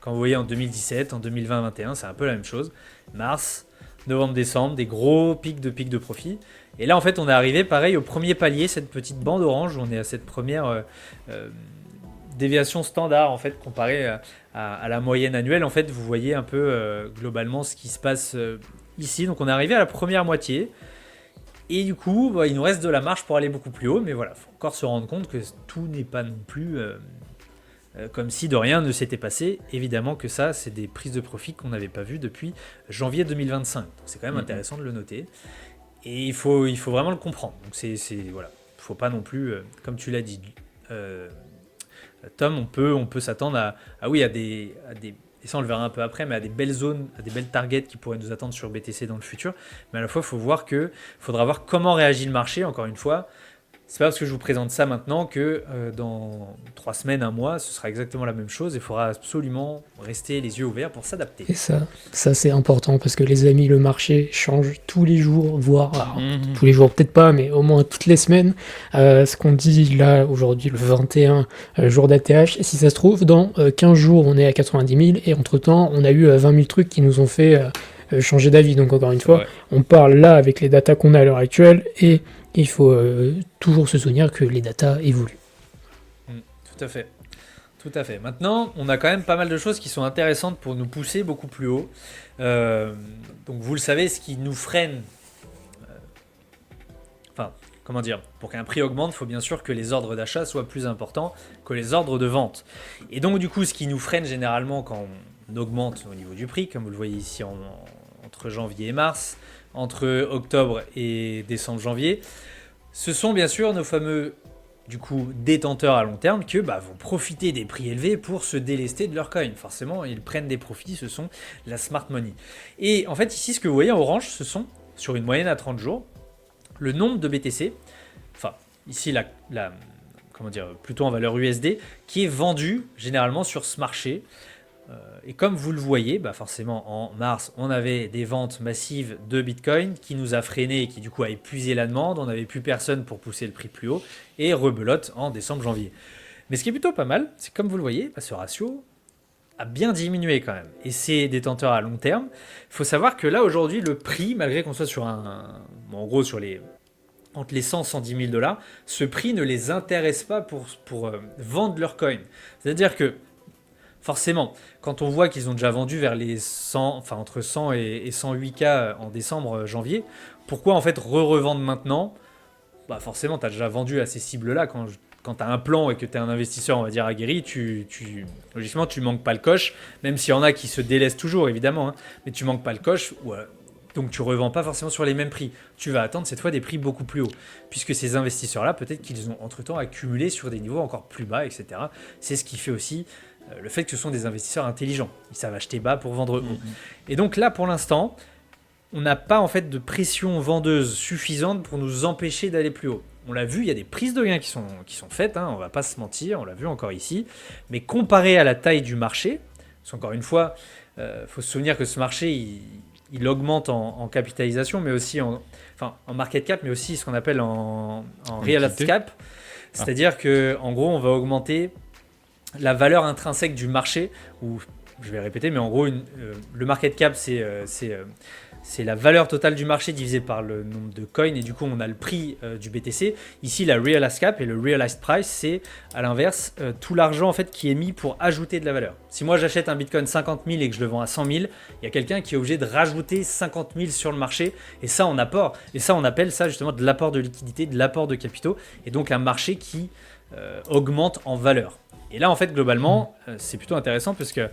quand vous voyez en 2017, en 2020-2021, c'est un peu la même chose. Mars, novembre, décembre, des gros pics de profit. Et là en fait on est arrivé pareil au premier palier, cette petite bande orange, où on est à cette première déviation standard en fait comparée à la moyenne annuelle. En fait vous voyez un peu globalement ce qui se passe ici. Donc on est arrivé à la première moitié. Et du coup, il nous reste de la marge pour aller beaucoup plus haut, mais voilà, il faut encore se rendre compte que tout n'est pas non plus comme si de rien ne s'était passé. Évidemment que ça, c'est des prises de profit qu'on n'avait pas vues depuis janvier 2025. Donc c'est quand même intéressant de le noter. Et il faut vraiment le comprendre. Donc voilà, il ne faut pas non plus, comme tu l'as dit, Tom, on peut s'attendre à des et ça on le verra un peu après, mais à des belles zones, à des belles targets qui pourraient nous attendre sur BTC dans le futur. Mais à la fois, il faudra voir comment réagit le marché. Encore une fois, c'est pas parce que je vous présente ça maintenant que dans 3 semaines, un mois, ce sera exactement la même chose. Il faudra absolument rester les yeux ouverts pour s'adapter. Et ça c'est important parce que les amis, le marché change tous les jours, voire alors, tous les jours peut-être pas, mais au moins toutes les semaines. Ce qu'on dit là aujourd'hui, le 21 jour d'ATH, si ça se trouve, dans 15 jours on est à 90 000 et entre-temps on a eu 20 000 trucs qui nous ont fait changer d'avis. Donc encore une fois, Ouais. on parle là avec les datas qu'on a à l'heure actuelle et il faut toujours se souvenir que les datas évoluent. Tout à fait. Tout à fait. Maintenant, on a quand même pas mal de choses qui sont intéressantes pour nous pousser beaucoup plus haut. Donc vous le savez, ce qui nous freine, enfin, comment dire, pour qu'un prix augmente, il faut bien sûr que les ordres d'achat soient plus importants que les ordres de vente. Et donc du coup, ce qui nous freine généralement quand on augmente au niveau du prix, comme vous le voyez ici entre janvier et mars, entre octobre et décembre-janvier, ce sont bien sûr nos fameux du coup détenteurs à long terme qui vont profiter des prix élevés pour se délester de leur coin. Forcément, ils prennent des profits, ce sont la smart money. Et en fait, ici, ce que vous voyez en orange, ce sont, sur une moyenne à 30 jours, le nombre de BTC, enfin, ici, comment dire, plutôt en valeur USD, qui est vendu généralement sur ce marché. Et comme vous le voyez, forcément en mars, on avait des ventes massives de Bitcoin qui nous a freiné et qui du coup a épuisé la demande. On n'avait plus personne pour pousser le prix plus haut et rebelote en décembre-janvier. Mais ce qui est plutôt pas mal, c'est que comme vous le voyez, ce ratio a bien diminué quand même. Et c'est détenteur à long terme. Il faut savoir que là aujourd'hui, le prix, malgré qu'on soit sur en gros sur entre les 100 et 110 000 $, ce prix ne les intéresse pas pour vendre leur coin. C'est-à-dire que forcément, quand on voit qu'ils ont déjà vendu vers les 100, enfin entre 100 et 108K en décembre, janvier, pourquoi en fait revendre maintenant? Forcément, tu as déjà vendu à ces cibles-là. Quand tu as un plan et que tu es un investisseur, on va dire, aguerri, logiquement, tu manques pas le coche, même s'il y en a qui se délaissent toujours, évidemment, hein, mais tu manques pas le coche, donc tu revends pas forcément sur les mêmes prix. Tu vas attendre cette fois des prix beaucoup plus hauts, puisque ces investisseurs-là, peut-être qu'ils ont entre-temps accumulé sur des niveaux encore plus bas, etc. C'est ce qui fait aussi le fait que ce sont des investisseurs intelligents. Ils savent acheter bas pour vendre haut. Et donc là, pour l'instant, on n'a pas en fait de pression vendeuse suffisante pour nous empêcher d'aller plus haut. On l'a vu, il y a des prises de gains qui sont faites, hein, on va pas se mentir, on l'a vu encore ici. Mais comparé à la taille du marché, parce qu'encore une fois, faut se souvenir que ce marché, il augmente en capitalisation, mais aussi en market cap, mais aussi ce qu'on appelle en real cap. C'est-à-dire qu'en gros, on va augmenter la valeur intrinsèque du marché, ou je vais répéter, mais en gros, le market cap, c'est la valeur totale du marché divisée par le nombre de coins, et du coup, on a le prix du BTC. Ici, la realized cap et le realized price, c'est à l'inverse tout l'argent en fait qui est mis pour ajouter de la valeur. Si moi j'achète un Bitcoin 50 000 et que je le vends à 100 000, il y a quelqu'un qui est obligé de rajouter 50 000 sur le marché, et ça on apport. Et ça, on appelle ça justement de l'apport de liquidité, de l'apport de capitaux, et donc un marché qui augmente en valeur. Et là, en fait, globalement, c'est plutôt intéressant parce que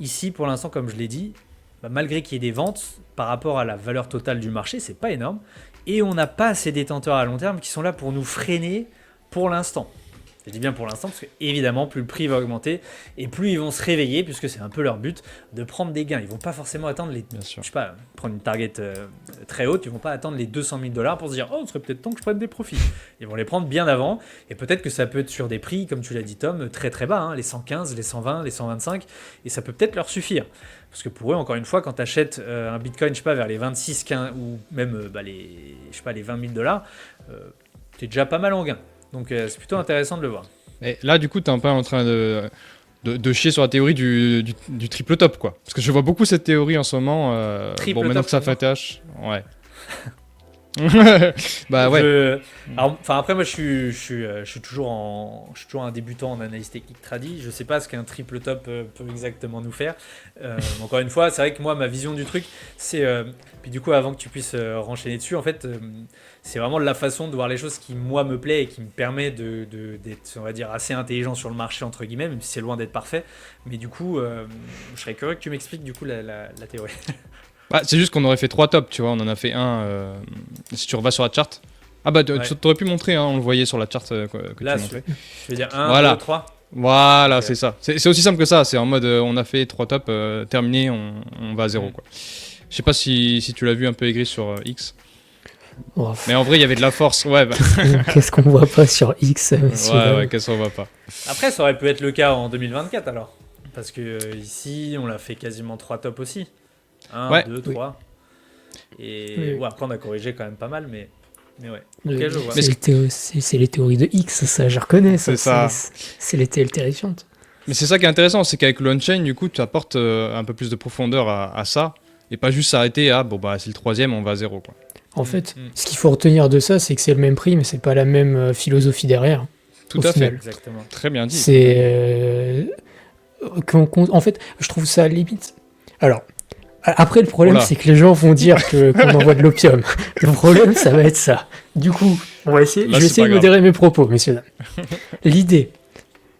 ici, pour l'instant, comme je l'ai dit, malgré qu'il y ait des ventes, par rapport à la valeur totale du marché, c'est pas énorme. Et on n'a pas ces détenteurs à long terme qui sont là pour nous freiner pour l'instant. Je dis bien pour l'instant parce que évidemment plus le prix va augmenter et plus ils vont se réveiller, puisque c'est un peu leur but de prendre des gains. Ils vont pas forcément attendre prendre une target très haute. Ils vont pas attendre les 200 000 $ pour se dire ce serait peut-être temps que je prenne des profits. Ils vont les prendre bien avant, et peut-être que ça peut être sur des prix, comme tu l'as dit Tom, très très bas, hein, les 115, les 120, les 125, et ça peut peut-être leur suffire. Parce que pour eux, encore une fois, quand tu achètes un Bitcoin, vers les 26, 15 ou même les 20 000 $, tu es déjà pas mal en gain. Donc c'est plutôt intéressant de le voir. Et là, du coup, t'es un peu en train de chier sur la théorie du triple top, quoi. Parce que je vois beaucoup cette théorie en ce moment. Maintenant top, que ça fait tâche, ouais. Après, moi, je suis toujours un débutant en analyse technique tradi. Je sais pas ce qu'un triple top peut exactement nous faire. Encore une fois, c'est vrai que moi, ma vision du truc, c'est puis du coup, avant que tu puisses renchaîner dessus, en fait, c'est vraiment la façon de voir les choses qui moi me plaît et qui me permet d'être, on va dire, assez intelligent sur le marché entre guillemets, même si c'est loin d'être parfait. Mais du coup, je serais curieux que tu m'expliques du coup la théorie. C'est juste qu'on aurait fait 3 tops, tu vois, on en a fait un. Si tu revas sur la chart. T'aurais pu montrer, hein, on le voyait sur la chart que là, tu montrais. Je veux dire 1, 2, 3. Voilà, okay. C'est ça. C'est aussi simple que ça, c'est en mode on a fait 3 tops, terminé, on va à 0, quoi. Je sais pas si tu l'as vu un peu aigri sur X. Oh, Mais en vrai, il y avait de la force. Ouais, bah, qu'est-ce qu'on voit pas sur X, messieurs, dames. ouais, qu'est-ce qu'on voit pas. Après, ça aurait pu être le cas en 2024 alors. Parce que ici, on l'a fait quasiment 3 tops aussi. 1, Ouais. 2, Oui. 3. Et Oui. ouais, après, on a corrigé quand même pas mal, mais ouais. Le- Ok, je vois. c'est, c'est les théories de X, ça, je reconnais. C'est ça. C'est les théories terrifiantes. Mais c'est ça qui est intéressant, c'est qu'avec le on-chain, du coup, tu apportes un peu plus de profondeur à ça. Et pas juste s'arrêter à, bon, bah, c'est le 3e, on va à 0, quoi. En fait, Mm. ce qu'il faut retenir de ça, c'est que c'est le même prix, mais c'est pas la même philosophie derrière. Tout Au à final. fait. Exactement. Très bien dit. C'est. En fait, je trouve ça limite. Alors, après, le problème, Oula. c'est que les gens vont dire qu'on envoie de l'opium. Le problème, ça va être ça. Du coup, on va essayer. Là, Je vais c'est essayer pas de grave. modérer mes propos, messieurs, dames. L'idée.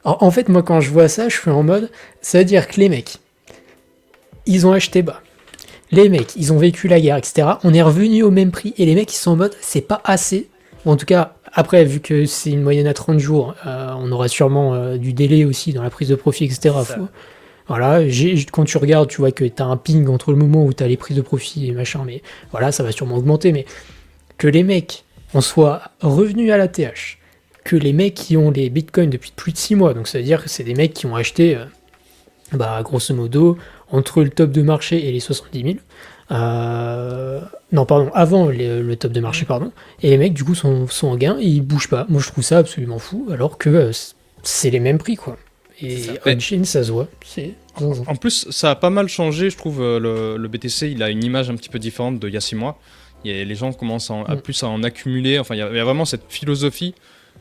En fait, moi, quand je vois ça, je suis en mode. Ça veut dire que les mecs, ils ont acheté bas. Les mecs, ils ont vécu la guerre, etc. On est revenu au même prix. Et les mecs, ils sont en mode, c'est pas assez. Ou en tout cas, après, vu que c'est une moyenne à 30 jours, on aura sûrement du délai aussi dans la prise de profit, etc. Ça. Voilà, quand tu regardes, tu vois que tu as un ping entre le moment où tu as les prises de profit et machin, mais voilà, ça va sûrement augmenter. Mais que les mecs en soient revenus à la TH, que les mecs qui ont les bitcoins depuis plus de 6 mois, donc ça veut dire que c'est des mecs qui ont acheté, grosso modo, entre le top de marché et les 70 000. Non, pardon, avant le top de marché, pardon. Et les mecs, du coup, sont en gain et ils bougent pas. Moi, je trouve ça absolument fou, alors que c'est les mêmes prix, quoi. Et ça. on-chain, ça se voit. C'est zinzin. En plus, ça a pas mal changé, je trouve. Le BTC, il a une image un petit peu différente d'il y a 6 mois. Les gens commencent à plus à en accumuler. Enfin, il y a vraiment cette philosophie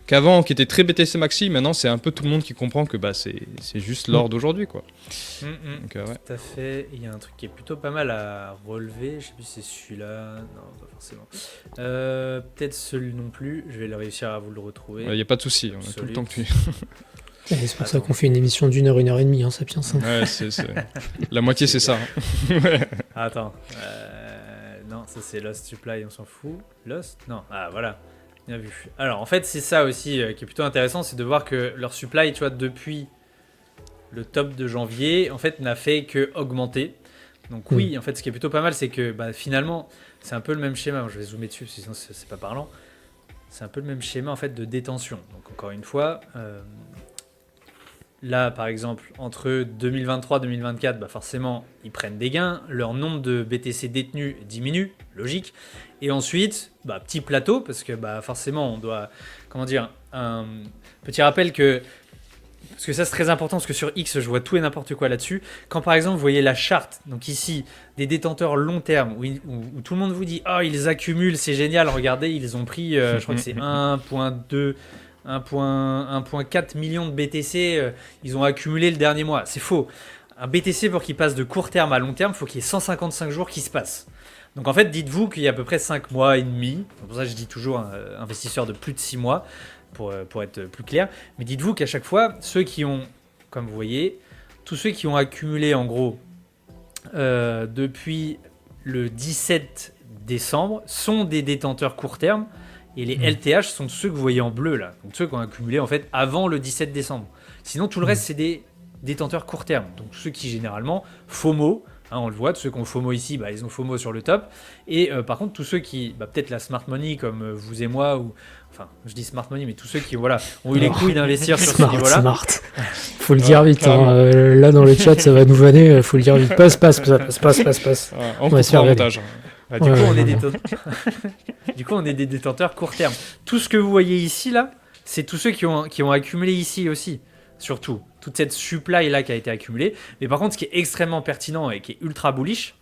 qu'avant, qui était très BTC maxi. Maintenant, c'est un peu tout le monde qui comprend que bah, c'est juste l'or d'aujourd'hui, quoi. Donc, ouais. Tout à fait. Il y a un truc qui est plutôt pas mal à relever. Je sais plus si c'est celui-là. Non, pas forcément. Peut-être celui non plus. Je vais le réussir à vous le retrouver. Il n'y a pas de souci, on a tout le temps que tu... Et c'est pour ça qu'on fait une émission d'1 heure, 1 h 30, hein, Sapiens. Hein. Ouais, la moitié, c'est ça. Ouais. Attends. Non, ça c'est Lost Supply, on s'en fout. Lost? Non. Ah, voilà. Bien vu. Alors, en fait, c'est ça aussi qui est plutôt intéressant, c'est de voir que leur supply, tu vois, depuis le top de janvier, en fait, n'a fait que augmenter. Donc oui, en fait, ce qui est plutôt pas mal, c'est que finalement, c'est un peu le même schéma. Je vais zoomer dessus, sinon c'est pas parlant. C'est un peu le même schéma en fait de détention. Donc encore une fois, là, par exemple, entre 2023 et 2024, forcément, ils prennent des gains. Leur nombre de BTC détenus diminue, logique. Et ensuite, petit plateau, parce que forcément, on doit... Comment dire, un petit rappel que... Parce que ça, c'est très important, parce que sur X, je vois tout et n'importe quoi là-dessus. Quand, par exemple, vous voyez la charte, donc ici, des détenteurs long terme, où tout le monde vous dit « Oh, ils accumulent, c'est génial, regardez, ils ont pris, je crois que c'est 1,2... 1,4 million de BTC, ils ont accumulé le dernier mois. C'est faux. Un BTC, pour qu'il passe de court terme à long terme, il faut qu'il y ait 155 jours qui se passent. Donc en fait, dites-vous qu'il y a à peu près 5 mois et demi. C'est pour ça que je dis toujours investisseur de plus de 6 mois, pour être plus clair. Mais dites-vous qu'à chaque fois, ceux qui ont, comme vous voyez, tous ceux qui ont accumulé en gros depuis le 17 décembre sont des détenteurs court terme. Et les LTH sont ceux que vous voyez en bleu là, donc ceux qui ont accumulé en fait avant le 17 décembre. Sinon tout le reste c'est des détenteurs court terme, donc ceux qui généralement FOMO, on le voit, tous ceux qui ont FOMO ici, ils ont FOMO sur le top. Et par contre tous ceux qui, peut-être la smart money comme vous et moi, ou enfin je dis smart money, mais tous ceux qui ont eu les couilles d'investir sur ce niveau-là. Smart. Faut le dire vite. Là dans le chat ça va nous vanner. Faut le dire vite. Passe. On va se faire montage. Du coup, on est des détenteurs court terme. Tout ce que vous voyez ici, là, c'est tous ceux qui ont accumulé ici aussi. Surtout, toute cette supply-là qui a été accumulée. Mais par contre, ce qui est extrêmement pertinent et qui est ultra bullish,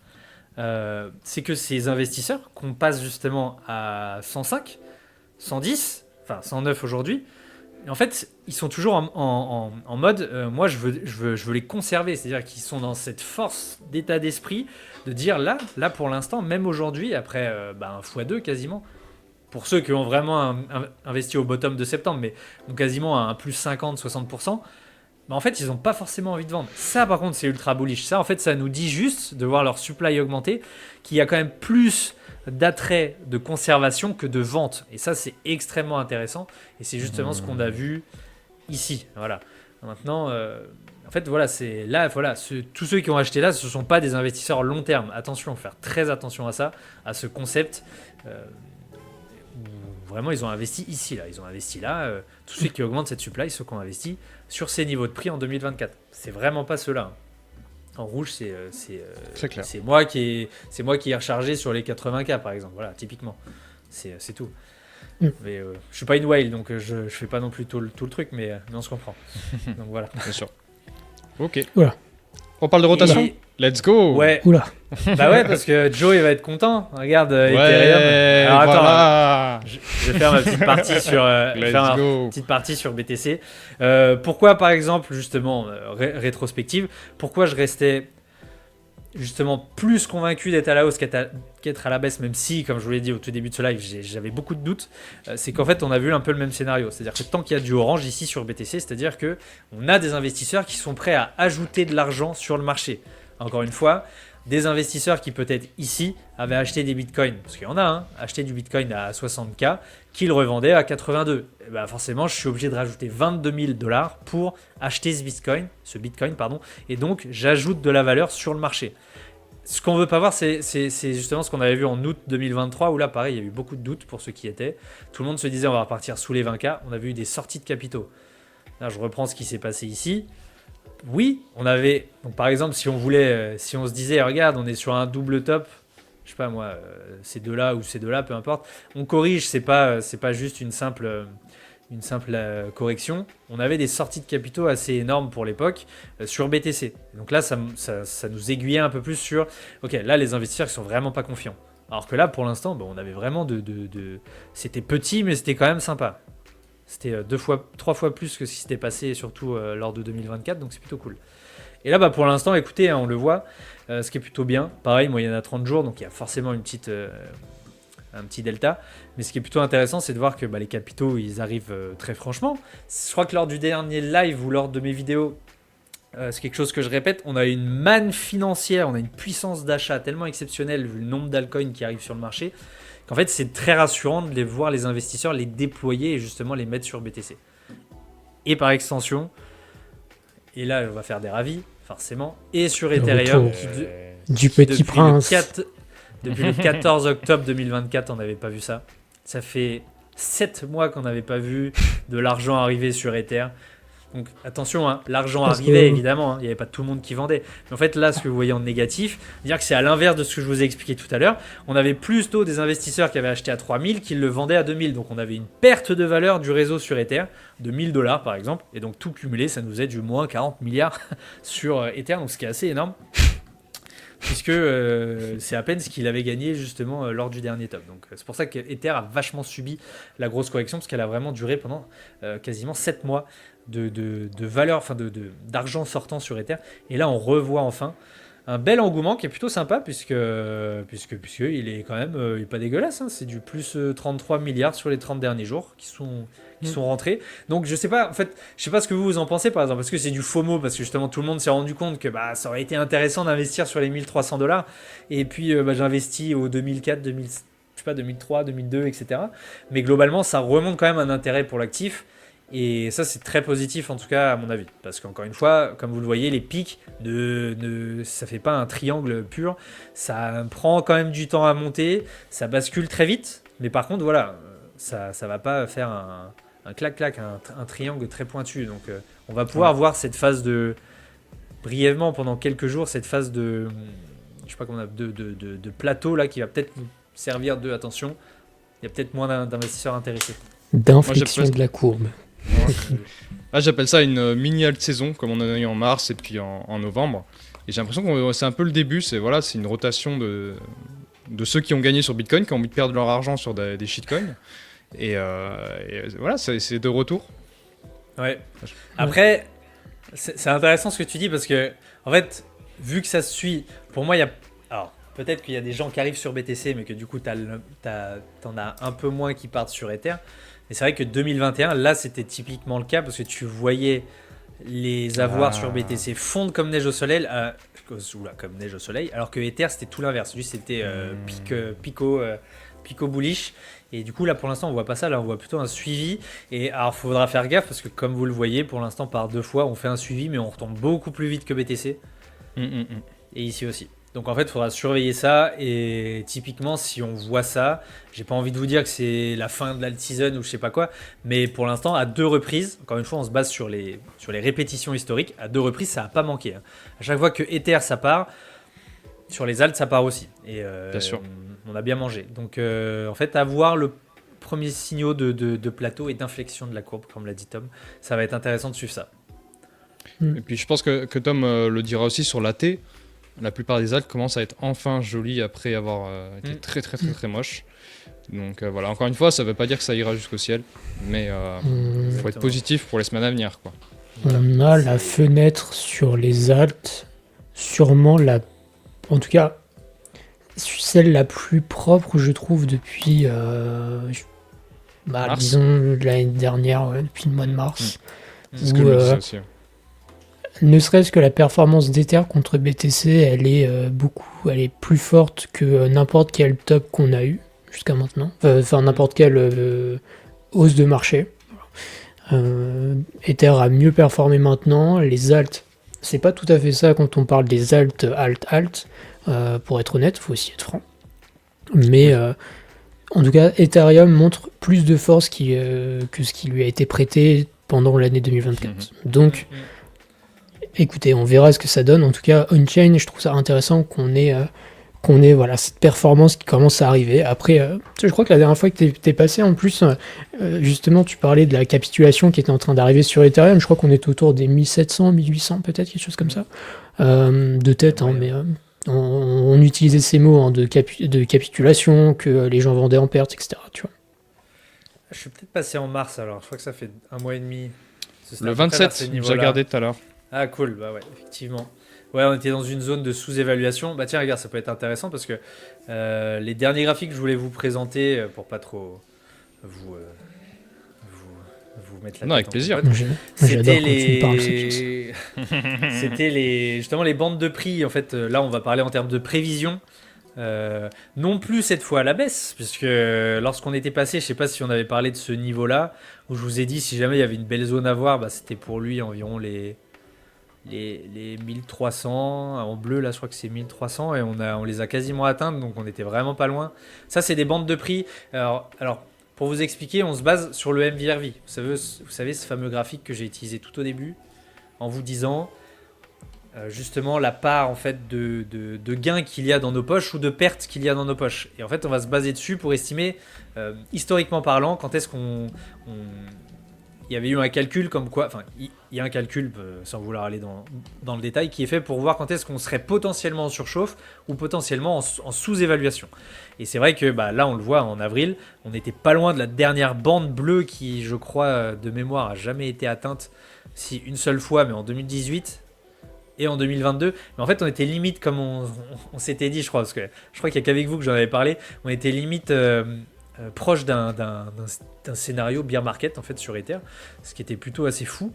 c'est que ces investisseurs, qu'on passe justement à 105, 110, enfin 109 aujourd'hui, en fait, ils sont toujours en mode, moi, je veux les conserver. C'est-à-dire qu'ils sont dans cette force d'état d'esprit de dire là pour l'instant, même aujourd'hui, après un x2 quasiment, pour ceux qui ont vraiment investi au bottom de septembre, mais donc quasiment à un plus 50-60%, en fait, ils n'ont pas forcément envie de vendre. Ça, par contre, c'est ultra bullish. Ça, en fait, ça nous dit juste de voir leur supply augmenter, qu'il y a quand même plus d'attrait de conservation que de vente. Et ça, c'est extrêmement intéressant. Et c'est justement ce qu'on a vu ici. Voilà. Maintenant, en fait, voilà, c'est là, voilà, tous ceux qui ont acheté là, ce ne sont pas des investisseurs long terme. Attention, faire très attention à ça, à ce concept. Vraiment, ils ont investi ici, là. Ils ont investi là. Tous ceux qui augmentent cette supply, ceux qui ont investi sur ces niveaux de prix en 2024. C'est vraiment pas ceux-là. En rouge, C'est clair. c'est moi qui ai rechargé sur les 80K, par exemple. Voilà, typiquement. C'est tout. Mais je suis pas une whale, donc je fais pas non plus tout le truc, mais on se comprend. Donc voilà. Bien sûr. Ok. Voilà. On parle de rotation. Et- Let's go. Ouais. Oula. Bah ouais, parce que Joe, il va être content. Regarde, Ouais. Ethereum. Alors attends, Voilà. je vais faire ma petite partie sur, Let's go. petite partie sur BTC. Pourquoi, par exemple, justement, rétrospective, pourquoi je restais justement plus convaincu d'être à la hausse qu'être à la baisse, même si, comme je vous l'ai dit au tout début de ce live, j'avais beaucoup de doutes, c'est qu'en fait, on a vu un peu le même scénario. C'est-à-dire que tant qu'il y a du orange ici sur BTC, c'est-à-dire qu'on a des investisseurs qui sont prêts à ajouter de l'argent sur le marché. Encore une fois, des investisseurs qui peut-être ici avaient acheté des bitcoins, parce qu'il y en a, hein, acheté du bitcoin à 60K, qu'ils revendaient à 82. Et ben forcément, je suis obligé de rajouter 22 000 $ pour acheter ce bitcoin, et donc j'ajoute de la valeur sur le marché. Ce qu'on veut pas voir, c'est justement ce qu'on avait vu en août 2023, où là, pareil, il y a eu beaucoup de doutes pour ceux qui étaient. Tout le monde se disait on va repartir sous les 20K. On avait eu des sorties de capitaux. Là, je reprends ce qui s'est passé ici. Oui, on avait. Donc, par exemple, si on se disait, regarde, on est sur un double top, je sais pas moi, ces deux-là ou ces deux-là, peu importe. On corrige, c'est pas juste une simple correction. On avait des sorties de capitaux assez énormes pour l'époque sur BTC. Donc là, ça nous aiguillait un peu plus sur, ok, là, les investisseurs ils sont vraiment pas confiants. Alors que là, pour l'instant, on avait vraiment c'était petit, mais c'était quand même sympa. C'était 3 fois plus que ce qui s'était passé, surtout lors de 2024, donc c'est plutôt cool. Et là, pour l'instant, écoutez, hein, on le voit, ce qui est plutôt bien. Pareil, moyenne à 30 jours, donc il y a forcément un petit delta. Mais ce qui est plutôt intéressant, c'est de voir que les capitaux, ils arrivent très franchement. Je crois que lors du dernier live ou lors de mes vidéos, c'est quelque chose que je répète, on a une manne financière, on a une puissance d'achat tellement exceptionnelle vu le nombre d'altcoins qui arrivent sur le marché, qu'en fait, c'est très rassurant de voir les investisseurs les déployer et justement les mettre sur BTC. Et par extension, et là, on va faire des ravis, forcément, et sur Ethereum, retour du Petit Prince. Depuis le 14 octobre 2024, on n'avait pas vu ça. Ça fait 7 mois qu'on n'avait pas vu de l'argent arriver sur Ether. Donc attention, hein, l'argent arrivait évidemment, hein, il n'y avait pas tout le monde qui vendait. Mais en fait là, ce que vous voyez en négatif, dire que c'est à l'inverse de ce que je vous ai expliqué tout à l'heure. On avait plutôt des investisseurs qui avaient acheté à 3000 qui le vendaient à 2000. Donc on avait une perte de valeur du réseau sur Ether de 1000 $ par exemple. Et donc tout cumulé, ça nous faisait du moins 40 milliards sur Ether, donc ce qui est assez énorme. Puisque c'est à peine ce qu'il avait gagné justement lors du dernier top. Donc c'est pour ça que Ether a vachement subi la grosse correction, parce qu'elle a vraiment duré pendant quasiment 7 mois de valeur, enfin d'argent sortant sur Ether. Et là on revoit enfin un bel engouement qui est plutôt sympa, puisque il est quand même il est pas dégueulasse, hein. C'est du plus 33 milliards sur les 30 derniers jours qui sont rentrés. Donc je sais pas ce que vous en pensez, par exemple. Est-ce que c'est du FOMO parce que justement tout le monde s'est rendu compte que ça aurait été intéressant d'investir sur les 1300 $, et puis j'investis au 2004, 2003, 2002, etc. Mais globalement ça remonte quand même un intérêt pour l'actif. Et ça, c'est très positif, en tout cas, à mon avis. Parce qu'encore une fois, comme vous le voyez, les pics, ça fait pas un triangle pur. Ça prend quand même du temps à monter. Ça bascule très vite. Mais par contre, voilà, ça va pas faire un clac-clac, un triangle très pointu. Donc, on va pouvoir voir cette phase brièvement, pendant quelques jours, cette phase de plateau, là, qui va peut-être nous servir de, attention, il y a peut-être moins d'investisseurs intéressés. D'inflexion de la courbe. J'appelle ça une mini alt saison, comme on en a eu en mars et puis en novembre. Et j'ai l'impression que c'est un peu le début. C'est une rotation de ceux qui ont gagné sur Bitcoin, qui ont envie de perdre leur argent sur des shitcoins. Et voilà, c'est de retour. Ouais. Après, c'est intéressant ce que tu dis, parce que en fait, vu que ça se suit, pour moi, alors peut-être qu'il y a des gens qui arrivent sur BTC, mais que du coup, t'en as un peu moins qui partent sur Ether. Et c'est vrai que 2021, là, c'était typiquement le cas, parce que tu voyais les avoirs sur BTC fondre comme neige au soleil, comme neige au soleil, alors que Ether, c'était tout l'inverse. Lui, c'était pico bullish. Et du coup, là, pour l'instant, on voit pas ça. Là, on voit plutôt un suivi. Et alors, il faudra faire gaffe, parce que comme vous le voyez, pour l'instant, par 2 fois, on fait un suivi, mais on retombe beaucoup plus vite que BTC. Et ici aussi. Donc en fait, il faudra surveiller ça. Et typiquement, si on voit ça, j'ai pas envie de vous dire que c'est la fin de l'alt-season ou je sais pas quoi, mais pour l'instant, à 2 reprises, encore une fois, on se base sur les répétitions historiques, à 2 reprises, ça a pas manqué. Hein. À chaque fois que Ether ça part, sur les alts, ça part aussi. Et Bien sûr. on a bien mangé. Donc en fait, à voir le premier signaux de plateau et d'inflexion de la courbe, comme l'a dit Tom, ça va être intéressant de suivre ça. Et puis je pense que Tom le dira aussi sur l'AT. La plupart des alts commencent à être enfin jolies après avoir été très très très très moches. Donc voilà, encore une fois, ça veut pas dire que ça ira jusqu'au ciel, mais il faut être Exactement. positif pour les semaines à venir, quoi. On a la fenêtre sur les altes, sûrement en tout cas, celle la plus propre, je trouve, depuis, Mars. disons, l'année dernière, ouais, depuis le mois de mars. C'est ce que Où, je me disais aussi. ne serait-ce que la performance d'Ether contre BTC, elle est plus forte que n'importe quel top qu'on a eu jusqu'à maintenant. Enfin, n'importe quelle hausse de marché. Ether a mieux performé maintenant. Les alts, c'est pas tout à fait ça quand on parle des alt. Pour être honnête, faut aussi être franc. Mais en tout cas, Ethereum montre plus de force que ce qui lui a été prêté pendant l'année 2024. Donc, écoutez, on verra ce que ça donne. En tout cas, on-chain, je trouve ça intéressant qu'on ait voilà, cette performance qui commence à arriver. Après, je crois que la dernière fois que t'es passé, en plus, justement, tu parlais de la capitulation qui était en train d'arriver sur Ethereum. Je crois qu'on est autour des 1700, 1800, peut-être, quelque chose comme ça. De tête, hein, mais on utilisait ces mots hein, de capitulation, que les gens vendaient en perte, etc. Tu vois. Je suis peut-être passé en mars alors, je crois que ça fait 1 mois et demi. Le 27, j'ai regardé tout à l'heure. Ah cool, bah ouais, effectivement. Ouais, on était dans une zone de sous-évaluation. Bah tiens, regarde, ça peut être intéressant parce que les derniers graphiques que je voulais vous présenter, pour pas trop vous, vous mettre la Non, tête avec en plaisir. compote, Moi, j'adore c'était quand tu me parles de ces choses. c'était justement les bandes de prix. En fait, là, on va parler en termes de prévision. Non plus cette fois à la baisse, puisque lorsqu'on était passé, je sais pas si on avait parlé de ce niveau-là, où je vous ai dit si jamais il y avait une belle zone à voir, bah, c'était pour lui environ les 1300 en bleu. Là, je crois que c'est 1300 et on les a quasiment atteintes, donc on était vraiment pas loin. Ça, c'est des bandes de prix. Alors pour vous expliquer, on se base sur le MVRV. Vous savez ce fameux graphique que j'ai utilisé tout au début en vous disant justement la part en fait de gains qu'il y a dans nos poches ou de pertes qu'il y a dans nos poches. Et en fait, on va se baser dessus pour estimer, historiquement parlant, quand est-ce il y avait eu un calcul comme quoi, enfin, il y a un calcul, sans vouloir aller dans le détail, qui est fait pour voir quand est-ce qu'on serait potentiellement en surchauffe ou potentiellement en sous-évaluation. Et c'est vrai que bah, là, on le voit en avril, on n'était pas loin de la dernière bande bleue qui, je crois, de mémoire, a jamais été atteinte, si une seule fois, mais en 2018 et en 2022. Mais en fait, on était limite, comme on s'était dit, je crois, parce que je crois qu'il n'y a qu'avec vous que j'en avais parlé, on était limite proche d'un scénario bear market en fait sur Ether, ce qui était plutôt assez fou.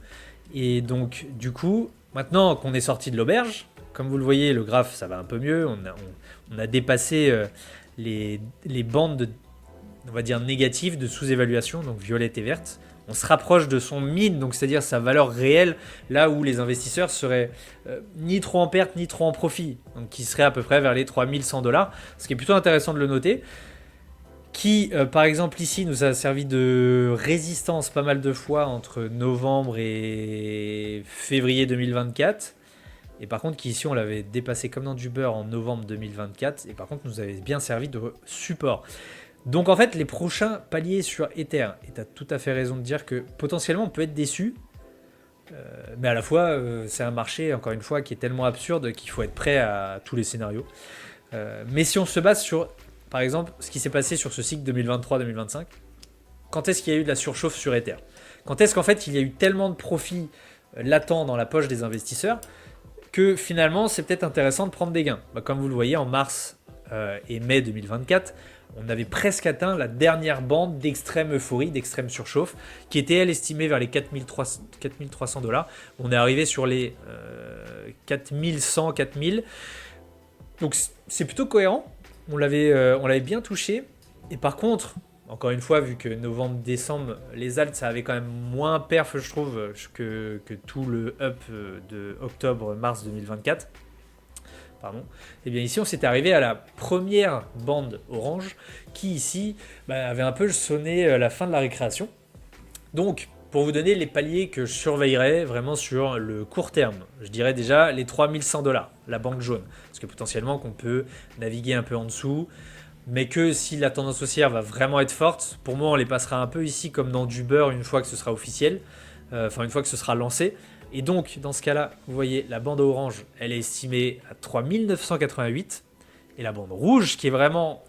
Et donc du coup, maintenant qu'on est sorti de l'auberge, comme vous le voyez, le graphe ça va un peu mieux, on a dépassé les bandes on va dire négatives de sous-évaluation, donc violette et verte. On se rapproche de son mid, donc c'est-à-dire sa valeur réelle, là où les investisseurs seraient ni trop en perte ni trop en profit, donc qui serait à peu près vers les 3100$, ce qui est plutôt intéressant de le noter. Qui, par exemple, ici, nous a servi de résistance pas mal de fois entre novembre et février 2024. Et par contre, qui ici, on l'avait dépassé comme dans du beurre en novembre 2024. Et par contre, nous avait bien servi de support. Donc, en fait, les prochains paliers sur Ether, et tu as tout à fait raison de dire que potentiellement, on peut être déçu. Mais à la fois, c'est un marché, encore une fois, qui est tellement absurde qu'il faut être prêt à tous les scénarios. Mais si on se base sur... Par exemple, ce qui s'est passé sur ce cycle 2023-2025, quand est-ce qu'il y a eu de la surchauffe sur Ether? Quand est-ce qu'en fait il y a eu tellement de profits latents dans la poche des investisseurs que finalement c'est peut-être intéressant de prendre des gains. Bah, comme vous le voyez, en mars et mai 2024, on avait presque atteint la dernière bande d'extrême euphorie, d'extrême surchauffe, qui était elle estimée vers les 4300$. On est arrivé sur les 4100, 4000. Donc c'est plutôt cohérent. On l'avait bien touché. Et par contre, encore une fois, vu que novembre-décembre, les alts, ça avait quand même moins perf, je trouve, que tout le up de octobre-mars 2024. pardon. Et bien ici, on s'était arrivé à la première bande orange qui ici avait un peu sonné la fin de la récréation. Donc, pour vous donner les paliers que je surveillerais vraiment sur le court terme, je dirais déjà les 3100 $, la banque jaune. Parce que potentiellement qu'on peut naviguer un peu en dessous, mais que si la tendance haussière va vraiment être forte, pour moi on les passera un peu ici comme dans du beurre une fois que ce sera officiel, une fois que ce sera lancé. Et donc dans ce cas-là, vous voyez la bande orange, elle est estimée à 3988, et la bande rouge, qui est vraiment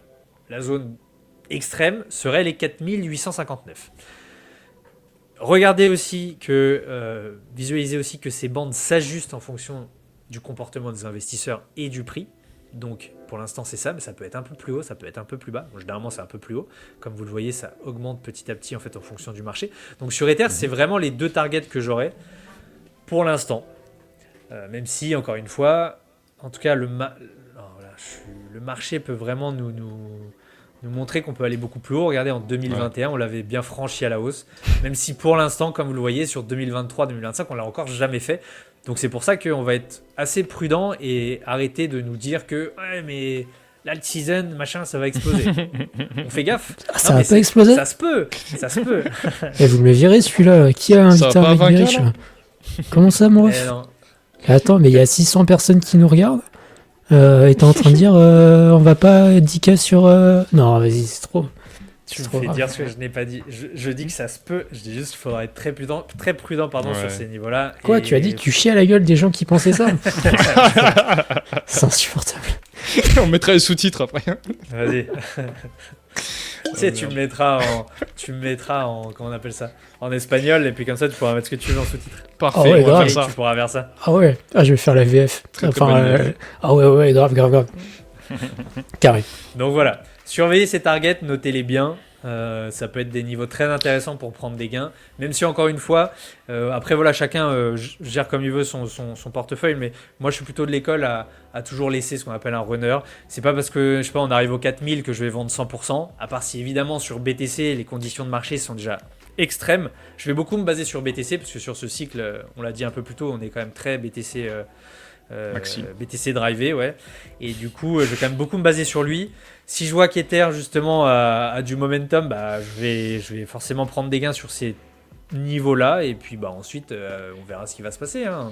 la zone extrême, serait les 4859. Regardez aussi que, visualisez aussi que ces bandes s'ajustent en fonction du comportement des investisseurs et du prix. Donc pour l'instant c'est ça, mais ça peut être un peu plus haut, ça peut être un peu plus bas. Bon, généralement c'est un peu plus haut. Comme vous le voyez, ça augmente petit à petit en fait en fonction du marché. Donc sur Ether, c'est vraiment les deux targets que j'aurai pour l'instant. Même si, encore une fois, en tout cas le marché peut vraiment nous montrer qu'on peut aller beaucoup plus haut. Regardez, en 2021, on l'avait bien franchi à la hausse. Même si pour l'instant, comme vous le voyez, sur 2023-2025, on l'a encore jamais fait. Donc c'est pour ça qu'on va être assez prudent et arrêter de nous dire que ouais, mais l'alt season, machin, ça va exploser. On fait gaffe. Ça va pas exploser. Ça se peut. Et vous me le virez celui-là. Qui a invité un mec riche là? Comment ça, mon ref? Attends, mais il y a 600 personnes qui nous regardent. Et t'es en train de dire on va pas 10K sur... Non, vas-y, c'est trop. Tu me fais dire ce que je n'ai pas dit. Je dis que ça se peut. Je dis juste qu'il faudra être très prudent sur ces niveaux-là. Quoi, tu as dit que tu chiais à la gueule des gens qui pensaient ça? C'est insupportable. On mettra les sous-titres après. Vas-y. Tu sais, tu me mettras en comment on appelle ça, en espagnol, et puis comme ça tu pourras mettre ce que tu veux en sous-titres. Parfait, ah ouais, on va faire ça. Tu pourras faire ça. Ah ouais, je vais faire la VF. Très bonne ah ouais, grave. Carré. Donc voilà, surveillez ces targets, notez-les bien. Ça peut être des niveaux très intéressants pour prendre des gains, même si encore une fois, après voilà, chacun gère comme il veut son portefeuille, mais moi je suis plutôt de l'école à toujours laisser ce qu'on appelle un runner. C'est pas parce que je sais pas, on arrive aux 4000 que je vais vendre 100%, à part si évidemment sur BTC les conditions de marché sont déjà extrêmes. Je vais beaucoup me baser sur BTC parce que sur ce cycle, on l'a dit un peu plus tôt, on est quand même très BTC BTC drivé, ouais. Et du coup, je vais quand même beaucoup me baser sur lui. Si je vois qu'Ether justement a du momentum, je vais forcément prendre des gains sur ces niveaux-là. Et puis ensuite, on verra ce qui va se passer. Hein.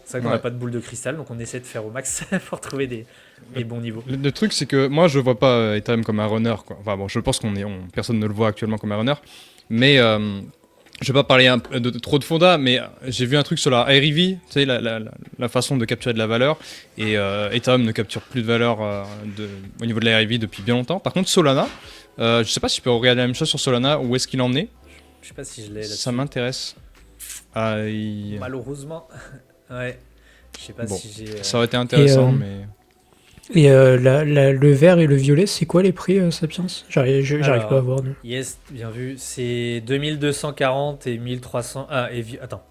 C'est vrai qu'on n'a pas de boule de cristal, donc on essaie de faire au max pour trouver des bons niveaux. Le truc, c'est que moi, je vois pas Ethereum comme un runner, quoi. Enfin bon, je pense personne ne le voit actuellement comme un runner, mais je vais pas parler trop de fonda, mais j'ai vu un truc sur la REV, tu sais, la façon de capturer de la valeur, et Ethereum ne capture plus de valeur au niveau de la REV depuis bien longtemps. Par contre, Solana, je sais pas si tu peux regarder la même chose sur Solana, où est-ce qu'il en est. Je sais pas si je l'ai là-dessus. Ça m'intéresse. Malheureusement, ouais. Je sais pas si j'ai... Ça aurait été intéressant, mais... Et le vert et le violet, c'est quoi les prix, Sapiens? J'arrive pas à voir. Non. Yes, bien vu. C'est 2240 et 1300... Attends.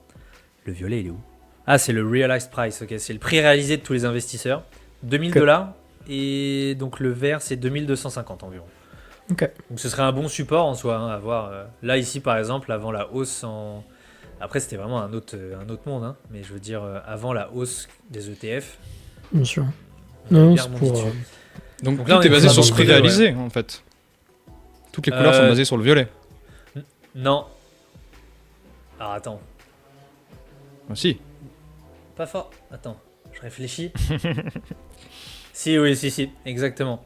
Le violet, il est où? Ah, c'est le realized price. Ok, c'est le prix réalisé de tous les investisseurs. 2000 $. Et donc le vert, c'est 2250 environ. Ok. Donc ce serait un bon support en soi, hein, à voir. Là, ici, par exemple, avant la hausse en... Après, c'était vraiment un autre monde. Hein, mais je veux dire, avant la hausse des ETF... Bien sûr. Non, c'est pour... Donc là, tout est basé sur ce prix réalisé, en fait. Toutes les couleurs sont basées sur le violet. Non. Alors, attends. Ah, si. Pas fort. Attends, je réfléchis. Si, exactement.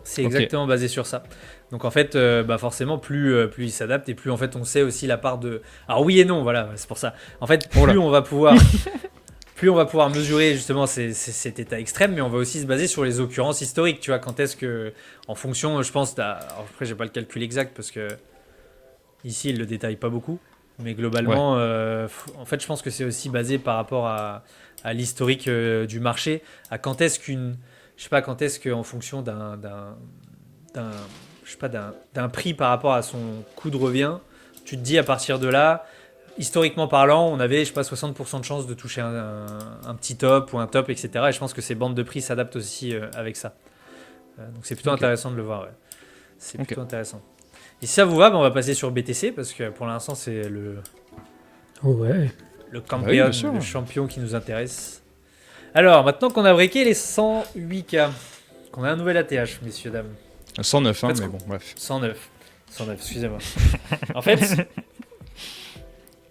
C'est exactement basé sur ça. Donc en fait, forcément, plus il s'adapte et plus en fait on sait aussi la part de... Alors oui et non, voilà, c'est pour ça. En fait, plus on va pouvoir... Plus on va pouvoir mesurer justement cet état extrême, mais on va aussi se baser sur les occurrences historiques. Tu vois, quand est-ce que, en fonction, je pense, après j'ai pas le calcul exact parce que ici il le détaille pas beaucoup, mais globalement, en fait, je pense que c'est aussi basé par rapport à l'historique du marché, à quand est-ce quand est-ce qu'en fonction d'un prix par rapport à son coût de revient, tu te dis à partir de là. Historiquement parlant, on avait, 60% de chances de toucher un petit top ou un top, etc. Et je pense que ces bandes de prix s'adaptent aussi avec ça. Donc c'est plutôt intéressant de le voir. Ouais. C'est plutôt intéressant. Et si ça vous va, on va passer sur BTC parce que pour l'instant c'est le campion, le champion qui nous intéresse. Alors, maintenant qu'on a breaké les 108K, qu'on a un nouvel ATH, messieurs, dames. 109, hein, Parce mais qu'on- bon, bref. 109. 109, excusez-moi. En fait,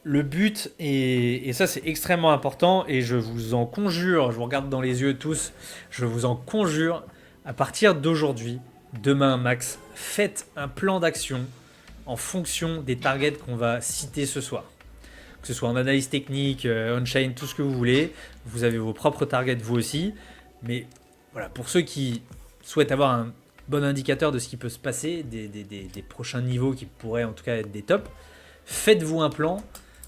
le but, et ça c'est extrêmement important, et je vous en conjure, je vous regarde dans les yeux tous, je vous en conjure, à partir d'aujourd'hui, demain max, faites un plan d'action en fonction des targets qu'on va citer ce soir. Que ce soit en analyse technique, on-chain, tout ce que vous voulez. Vous avez vos propres targets vous aussi. Mais voilà, pour ceux qui souhaitent avoir un bon indicateur de ce qui peut se passer, des prochains niveaux qui pourraient en tout cas être des tops, faites-vous un plan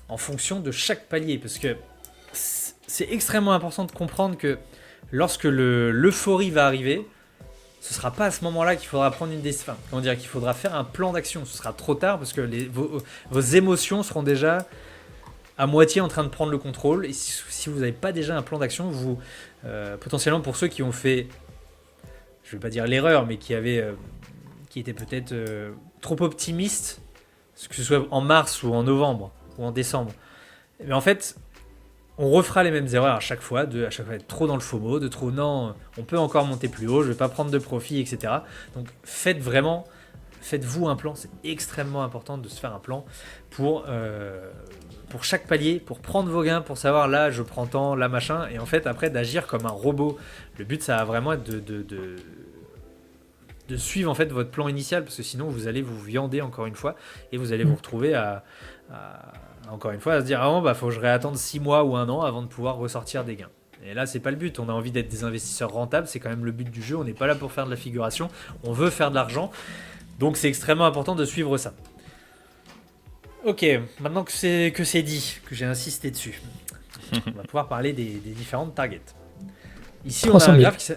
en fonction de chaque palier. Parce que c'est extrêmement important de comprendre que lorsque l'euphorie va arriver, ce sera pas à ce moment-là qu'il faudra prendre une décision. Comment dire, qu'il faudra faire un plan d'action. Ce sera trop tard parce que vos émotions seront déjà à moitié en train de prendre le contrôle. Et si vous n'avez pas déjà un plan d'action, vous potentiellement pour ceux qui ont fait, je vais pas dire l'erreur, mais qui étaient peut-être trop optimistes, que ce soit en mars ou en novembre ou en décembre. Mais en fait, on refera les mêmes erreurs à chaque fois être trop dans le FOMO, de trop non, on peut encore monter plus haut, je vais pas prendre de profit, etc. Donc faites-vous un plan, c'est extrêmement important de se faire un plan pour chaque palier, pour prendre vos gains, pour savoir là je prends tant, là machin, et en fait après d'agir comme un robot. Le but ça va vraiment être de suivre en fait votre plan initial, parce que sinon vous allez vous viander encore une fois, et vous allez vous retrouver encore une fois à se dire ah bon, faut que je réattende 6 mois ou 1 an avant de pouvoir ressortir des gains. Et là c'est pas le but, on a envie d'être des investisseurs rentables, c'est quand même le but du jeu, on n'est pas là pour faire de la figuration, on veut faire de l'argent, donc c'est extrêmement important de suivre ça. Ok, maintenant que c'est dit, que j'ai insisté dessus, on va pouvoir parler des différentes targets. Ici, on a 300 un 000. graphe qui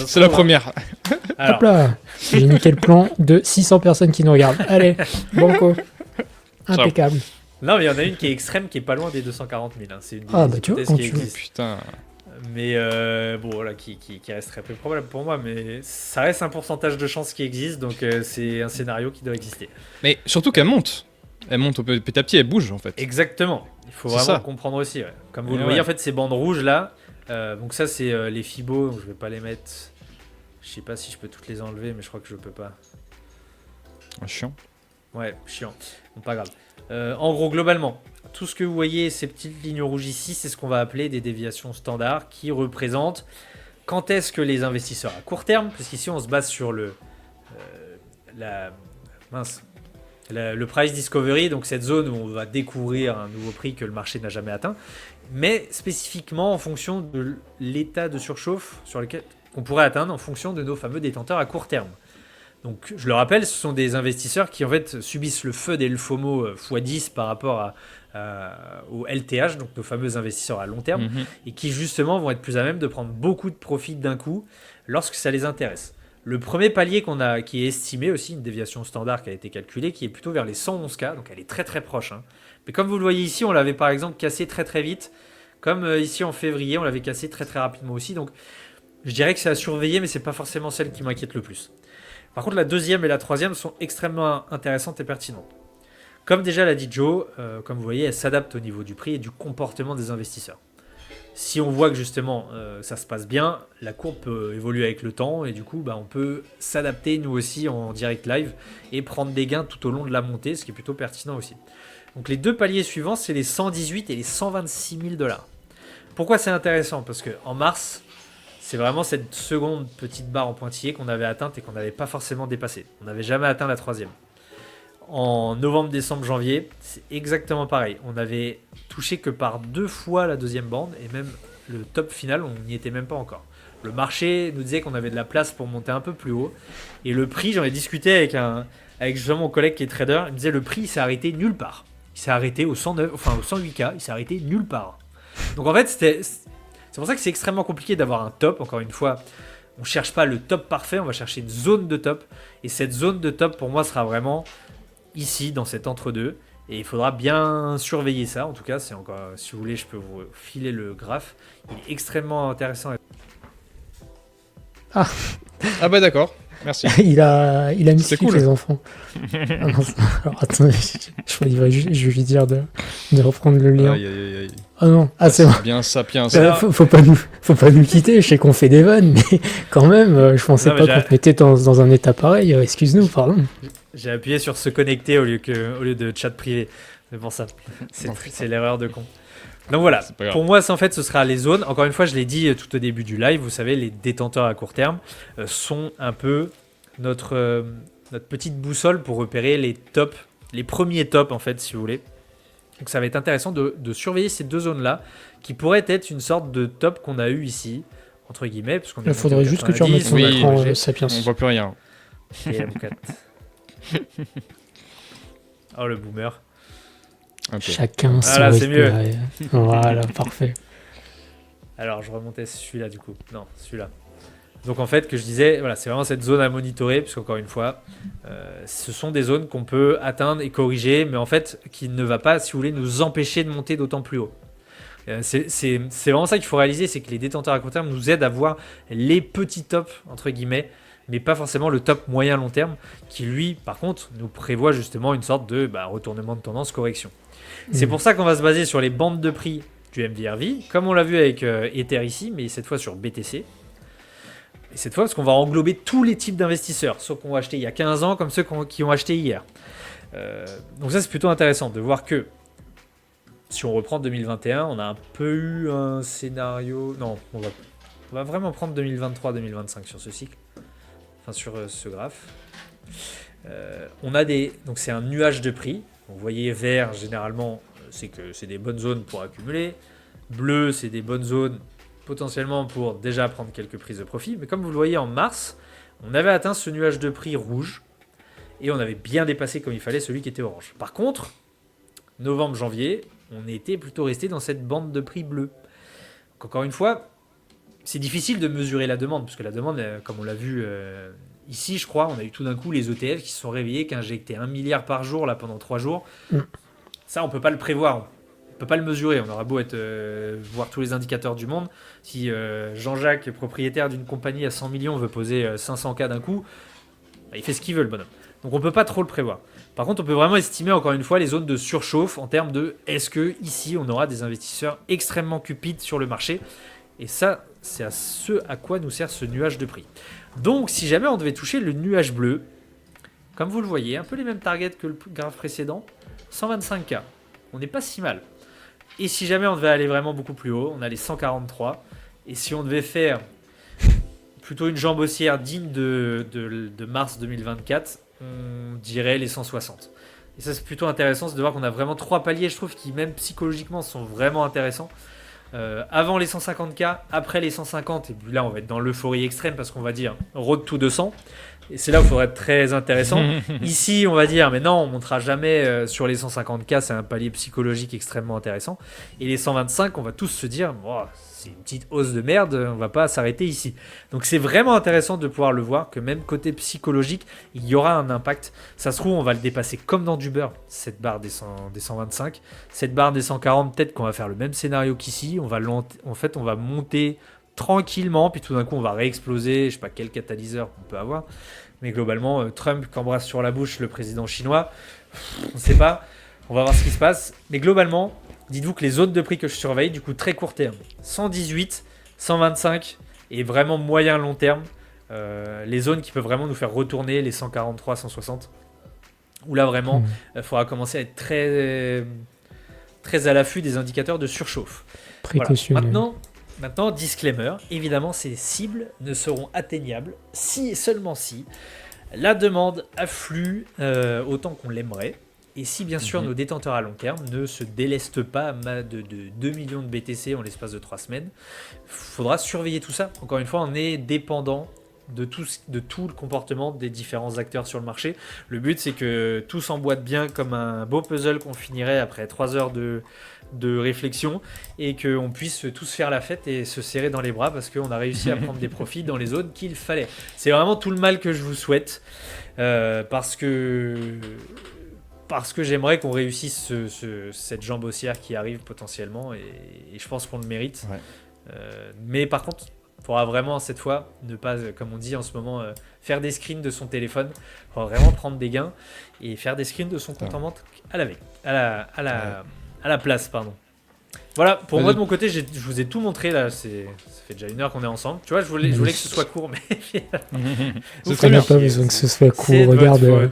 C'est la première. Alors, Hop là, j'ai nickel le plan de 600 personnes qui nous regardent. Allez, banco. Impeccable. non, mais il y en a une qui est extrême, qui est pas loin des 240 000. Hein. C'est une des Ah, bah, tu vois, hypothèses quand qui tu veux. existe. Putain. Mais bon, voilà, qui reste très peu probable pour moi. Mais ça reste un pourcentage de chance qui existe, donc c'est un scénario qui doit exister. Mais surtout qu'elle monte. Elle monte petit à petit, elle bouge en fait. Exactement. Il faut C'est vraiment ça. comprendre aussi. Ouais. Comme vous Et le voyez, ouais. en fait, ces bandes rouges là, donc ça c'est les Fibo, donc je vais pas les mettre. Je sais pas si je peux toutes les enlever, mais je crois que je peux pas. Ah, chiant. Ouais, chiant. Bon, pas grave. En gros, globalement, tout ce que vous voyez, ces petites lignes rouges ici, c'est ce qu'on va appeler des déviations standards qui représentent quand est-ce que les investisseurs à court terme, puisqu'ici on se base sur le price discovery, donc cette zone où on va découvrir un nouveau prix que le marché n'a jamais atteint, mais spécifiquement en fonction de l'état de surchauffe sur lequel qu'on pourrait atteindre en fonction de nos fameux détenteurs à court terme. Donc, je le rappelle, ce sont des investisseurs qui en fait subissent le FUD et le FOMO x10 par rapport au LTH, donc nos fameux investisseurs à long terme, et qui justement vont être plus à même de prendre beaucoup de profit d'un coup lorsque ça les intéresse. Le premier palier qui est estimé aussi, une déviation standard qui a été calculée, qui est plutôt vers les 111K, donc elle est très très proche. Hein. Mais comme vous le voyez ici, on l'avait par exemple cassé très très vite, comme ici en février, on l'avait cassé très très rapidement aussi, donc je dirais que c'est à surveiller, mais c'est pas forcément celle qui m'inquiète le plus. Par contre, la deuxième et la troisième sont extrêmement intéressantes et pertinentes. Comme déjà l'a dit Joe, comme vous voyez, elles s'adaptent au niveau du prix et du comportement des investisseurs. Si on voit que justement ça se passe bien, la courbe peut évoluer avec le temps et du coup on peut s'adapter nous aussi en direct live et prendre des gains tout au long de la montée, ce qui est plutôt pertinent aussi. Donc les deux paliers suivants, c'est les 118 et les 126 000 $. Pourquoi c'est intéressant? Parce qu'en mars, c'est vraiment cette seconde petite barre en pointillé qu'on avait atteinte et qu'on n'avait pas forcément dépassée. On n'avait jamais atteint la troisième. En novembre, décembre, janvier, c'est exactement pareil. On avait touché que par 2 fois la deuxième bande et même le top final, on n'y était même pas encore. Le marché nous disait qu'on avait de la place pour monter un peu plus haut. Et le prix, j'en ai discuté avec justement mon collègue qui est trader, il me disait le prix il s'est arrêté nulle part. Il s'est arrêté au 108K, il s'est arrêté nulle part. Donc en fait, c'est pour ça que c'est extrêmement compliqué d'avoir un top. Encore une fois, on ne cherche pas le top parfait, on va chercher une zone de top. Et cette zone de top, pour moi, sera vraiment ici, dans cet entre-deux. Et il faudra bien surveiller ça. En tout cas, c'est encore, si vous voulez, je peux vous filer le graphe. Il est extrêmement intéressant. Ah bah d'accord. Merci. Il a mis C'est slip cool. les enfants. Ah non, alors attendez, je vais lui dire de reprendre le lien. Aïe, aïe, aïe. Ah non, c'est bon. Bien sapiens. Faut pas nous quitter, je sais qu'on fait des vannes, mais quand même, je pensais Non, mais pas qu'on te mettait dans un état pareil, excuse-nous, pardon. J'ai appuyé sur se connecter au lieu de chat privé. C'est pour ça. C'est l'erreur de con. Donc voilà, C'est pas grave. pour moi, en fait, ce sera les zones. Encore une fois, je l'ai dit tout au début du live, vous savez, les détenteurs à court terme sont un peu notre petite boussole pour repérer les premiers tops, en fait, si vous voulez. Donc ça va être intéressant de surveiller ces deux zones-là, qui pourraient être une sorte de top qu'on a eu ici, entre guillemets. Parce qu'on est Il faudrait monté au juste que tu 90, remettes ton oui, écran j'ai- Sapiens. On voit plus rien. et M4. Oh, le boomer. Un peu. Chacun Ah là, son c'est mieux. respect. Voilà, parfait. Alors, je remontais celui-là, du coup. Non, celui-là. Donc, en fait, que je disais, voilà, c'est vraiment cette zone à monitorer, puisqu'encore une fois, ce sont des zones qu'on peut atteindre et corriger, mais en fait, qui ne va pas, si vous voulez, nous empêcher de monter d'autant plus haut. C'est vraiment ça qu'il faut réaliser, c'est que les détenteurs à court terme nous aident à voir les petits tops, entre guillemets, mais pas forcément le top moyen long terme, qui lui, par contre, nous prévoit justement une sorte de retournement de tendance, correction. C'est pour ça qu'on va se baser sur les bandes de prix du MVRV, comme on l'a vu avec Ether ici, mais cette fois sur BTC. Et cette fois, parce qu'on va englober tous les types d'investisseurs, ceux qui ont acheté il y a 15 ans, comme ceux qui ont acheté hier. Donc ça, c'est plutôt intéressant de voir que, si on reprend 2021, on a un peu eu un scénario... Non, on va vraiment prendre 2023-2025 sur ce cycle. Enfin, sur ce graphe. On a donc c'est un nuage de prix. Vous voyez, vert, généralement, c'est que c'est des bonnes zones pour accumuler. Bleu, c'est des bonnes zones potentiellement pour déjà prendre quelques prises de profit. Mais comme vous le voyez en mars, on avait atteint ce nuage de prix rouge et on avait bien dépassé comme il fallait celui qui était orange. Par contre, novembre, janvier, on était plutôt resté dans cette bande de prix bleu. Donc encore une fois, c'est difficile de mesurer la demande, parce que la demande, comme on l'a vu ici, je crois, on a eu tout d'un coup les ETF qui se sont réveillés, qui injectaient 1 milliard par jour là, pendant 3 jours. Ça, on ne peut pas le prévoir. On ne peut pas le mesurer. On aura beau voir tous les indicateurs du monde. Si Jean-Jacques, propriétaire d'une compagnie à 100 millions, veut poser 500K d'un coup, il fait ce qu'il veut, le bonhomme. Donc on ne peut pas trop le prévoir. Par contre, on peut vraiment estimer, encore une fois, les zones de surchauffe en termes de est-ce que ici on aura des investisseurs extrêmement cupides sur le marché. Et ça, c'est à ce à quoi nous sert ce nuage de prix. Donc, si jamais on devait toucher le nuage bleu, comme vous le voyez, un peu les mêmes targets que le graphe précédent, 125K. On n'est pas si mal. Et si jamais on devait aller vraiment beaucoup plus haut, on a les 143. Et si on devait faire plutôt une jambe haussière digne de mars 2024, on dirait les 160. Et ça, c'est plutôt intéressant, c'est de voir qu'on a vraiment 3 paliers, je trouve, qui même psychologiquement sont vraiment intéressants. Avant les 150K, après les 150, et puis là on va être dans l'euphorie extrême parce qu'on va dire road to 200, et c'est là où il faudrait être très intéressant. Ici on va dire mais non, on ne montera jamais sur les 150K, c'est un palier psychologique extrêmement intéressant, et les 125 on va tous se dire oh, c'est une petite hausse de merde, on va pas s'arrêter ici. Donc c'est vraiment intéressant de pouvoir le voir, que même côté psychologique il y aura un impact. Ça se trouve on va le dépasser comme dans du beurre, cette barre des 125, cette barre des 140, peut-être qu'on va faire le même scénario qu'ici, on va monter tranquillement, puis tout d'un coup on va réexploser, je sais pas quel catalyseur on peut avoir, mais globalement Trump qu'embrasse sur la bouche le président chinois, on sait pas, on va voir ce qui se passe, mais globalement dites-vous que les zones de prix que je surveille, du coup très court terme, 118, 125 et vraiment moyen long terme, les zones qui peuvent vraiment nous faire retourner les 143, 160, où là vraiment il faudra commencer à être très, très à l'affût des indicateurs de surchauffe. Précautionneux. Voilà. Maintenant, disclaimer, évidemment ces cibles ne seront atteignables si et seulement si la demande afflue autant qu'on l'aimerait. Et si bien sûr nos détenteurs à long terme ne se délestent pas de 2 millions de BTC en l'espace de 3 semaines, il faudra surveiller tout ça. Encore une fois, on est dépendant de tout le comportement des différents acteurs sur le marché. Le but, c'est que tout s'emboîte bien comme un beau puzzle qu'on finirait après 3 heures de réflexion et qu'on puisse tous faire la fête et se serrer dans les bras parce qu'on a réussi à prendre des profits dans les zones qu'il fallait. C'est vraiment tout le mal que je vous souhaite parce que j'aimerais qu'on réussisse cette jambe haussière qui arrive potentiellement et je pense qu'on le mérite. Ouais. Mais par contre, Faudra vraiment cette fois ne pas, comme on dit en ce moment, faire des screens de son téléphone. Faudra vraiment prendre des gains et faire des screens de son compte en banque à la place, pardon. Voilà, pour moi de mon côté, je vous ai tout montré là. Ça fait déjà 1 heure qu'on est ensemble. Tu vois, je voulais que ce soit court, mais C'est On très n'a bien. pas besoin que ce soit court. C'est de votre Regarde, faute.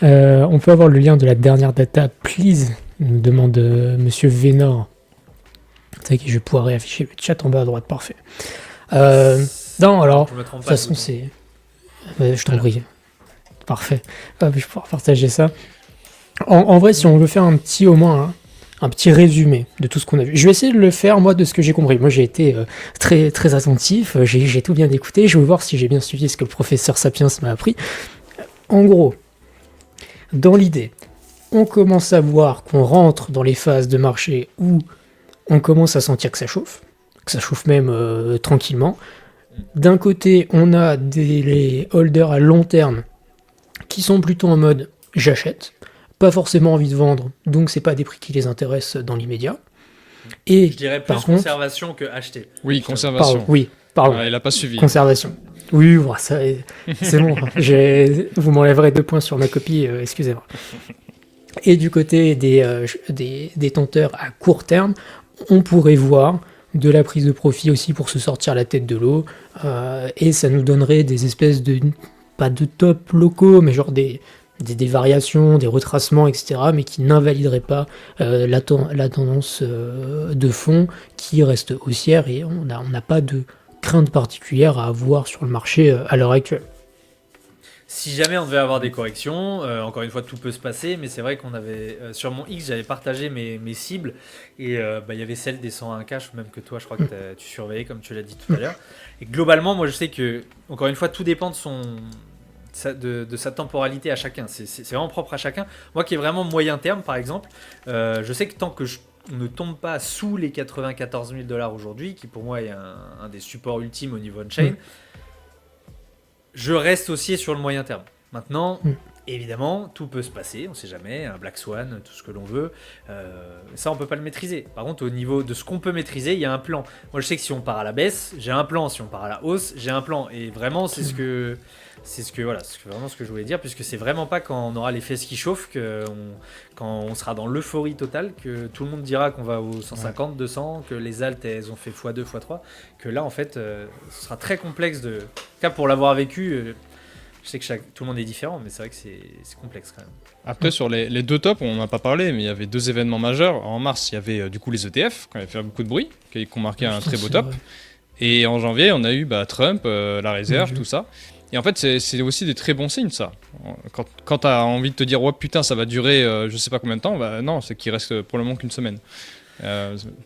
on peut avoir le lien de la dernière data, please, nous demande Monsieur Vénor. C'est vrai que je vais pouvoir réafficher le chat en bas à droite, parfait. Non, alors, Je me trompe de toute pas. façon, c'est. Je t'en prie. Parfait. Je vais pouvoir partager ça. En vrai, si on veut faire au moins un petit résumé de tout ce qu'on a vu. Je vais essayer de le faire, moi, de ce que j'ai compris. Moi, j'ai été très, très attentif, j'ai tout bien écouté. Je vais voir si j'ai bien suivi ce que le professeur Sapiens m'a appris. En gros, dans l'idée, on commence à voir qu'on rentre dans les phases de marché où on commence à sentir que ça chauffe même tranquillement. D'un côté, on a les holders à long terme qui sont plutôt en mode j'achète, pas forcément envie de vendre, donc c'est pas des prix qui les intéressent dans l'immédiat. Et Je dirais plus par contre, conservation que acheter. Oui, conservation. pardon, Ouais, il a pas suivi. conservation. Oui, voilà, ça, c'est bon. Vous m'enlèverez 2 points sur ma copie, excusez-moi. Et du côté des tenteurs à court terme, on pourrait voir de la prise de profit aussi pour se sortir la tête de l'eau, et ça nous donnerait des espèces de, pas de top locaux, mais genre des variations, des retracements, etc., mais qui n'invalideraient pas la tendance de fond qui reste haussière, et on n'a pas de crainte particulière à avoir sur le marché à l'heure actuelle. Si jamais on devait avoir des corrections, encore une fois tout peut se passer, mais c'est vrai qu'on avait sur mon X j'avais partagé mes cibles et il y avait celle des 101K, même que toi je crois que tu surveillais comme tu l'as dit tout à l'heure. Et globalement moi je sais que encore une fois tout dépend de sa temporalité à chacun, c'est vraiment propre à chacun. Moi qui est vraiment moyen terme par exemple, je sais que tant que on ne tombe pas sous les 94 000 $ aujourd'hui, qui pour moi est un des supports ultimes au niveau on-chain, je reste aussi sur le moyen terme. Maintenant, évidemment, tout peut se passer, on ne sait jamais, un Black Swan, tout ce que l'on veut. Ça, on ne peut pas le maîtriser. Par contre, au niveau de ce qu'on peut maîtriser, il y a un plan. Moi, je sais que si on part à la baisse, j'ai un plan. Si on part à la hausse, j'ai un plan. Et vraiment, c'est vraiment ce que je voulais dire, puisque c'est vraiment pas quand on aura les fesses qui chauffent, quand on sera dans l'euphorie totale, que tout le monde dira qu'on va aux 150, 200, que les altes elles ont fait x2, x3, que là en fait ce sera très complexe en tout cas pour l'avoir vécu. Je sais que tout le monde est différent, mais c'est vrai que c'est complexe quand même. Après, sur les 2 tops, on n'en a pas parlé, mais il y avait 2 événements majeurs. En mars, il y avait du coup les ETF, qui avaient fait beaucoup de bruit, qui ont marqué un très beau top. Et en janvier, on a eu Trump, la réserve, tout ça. Et en fait, c'est aussi des très bons signes, ça. Quand tu as envie de te dire, ouais, putain, ça va durer je sais pas combien de temps, non, c'est qu'il reste probablement qu'une semaine.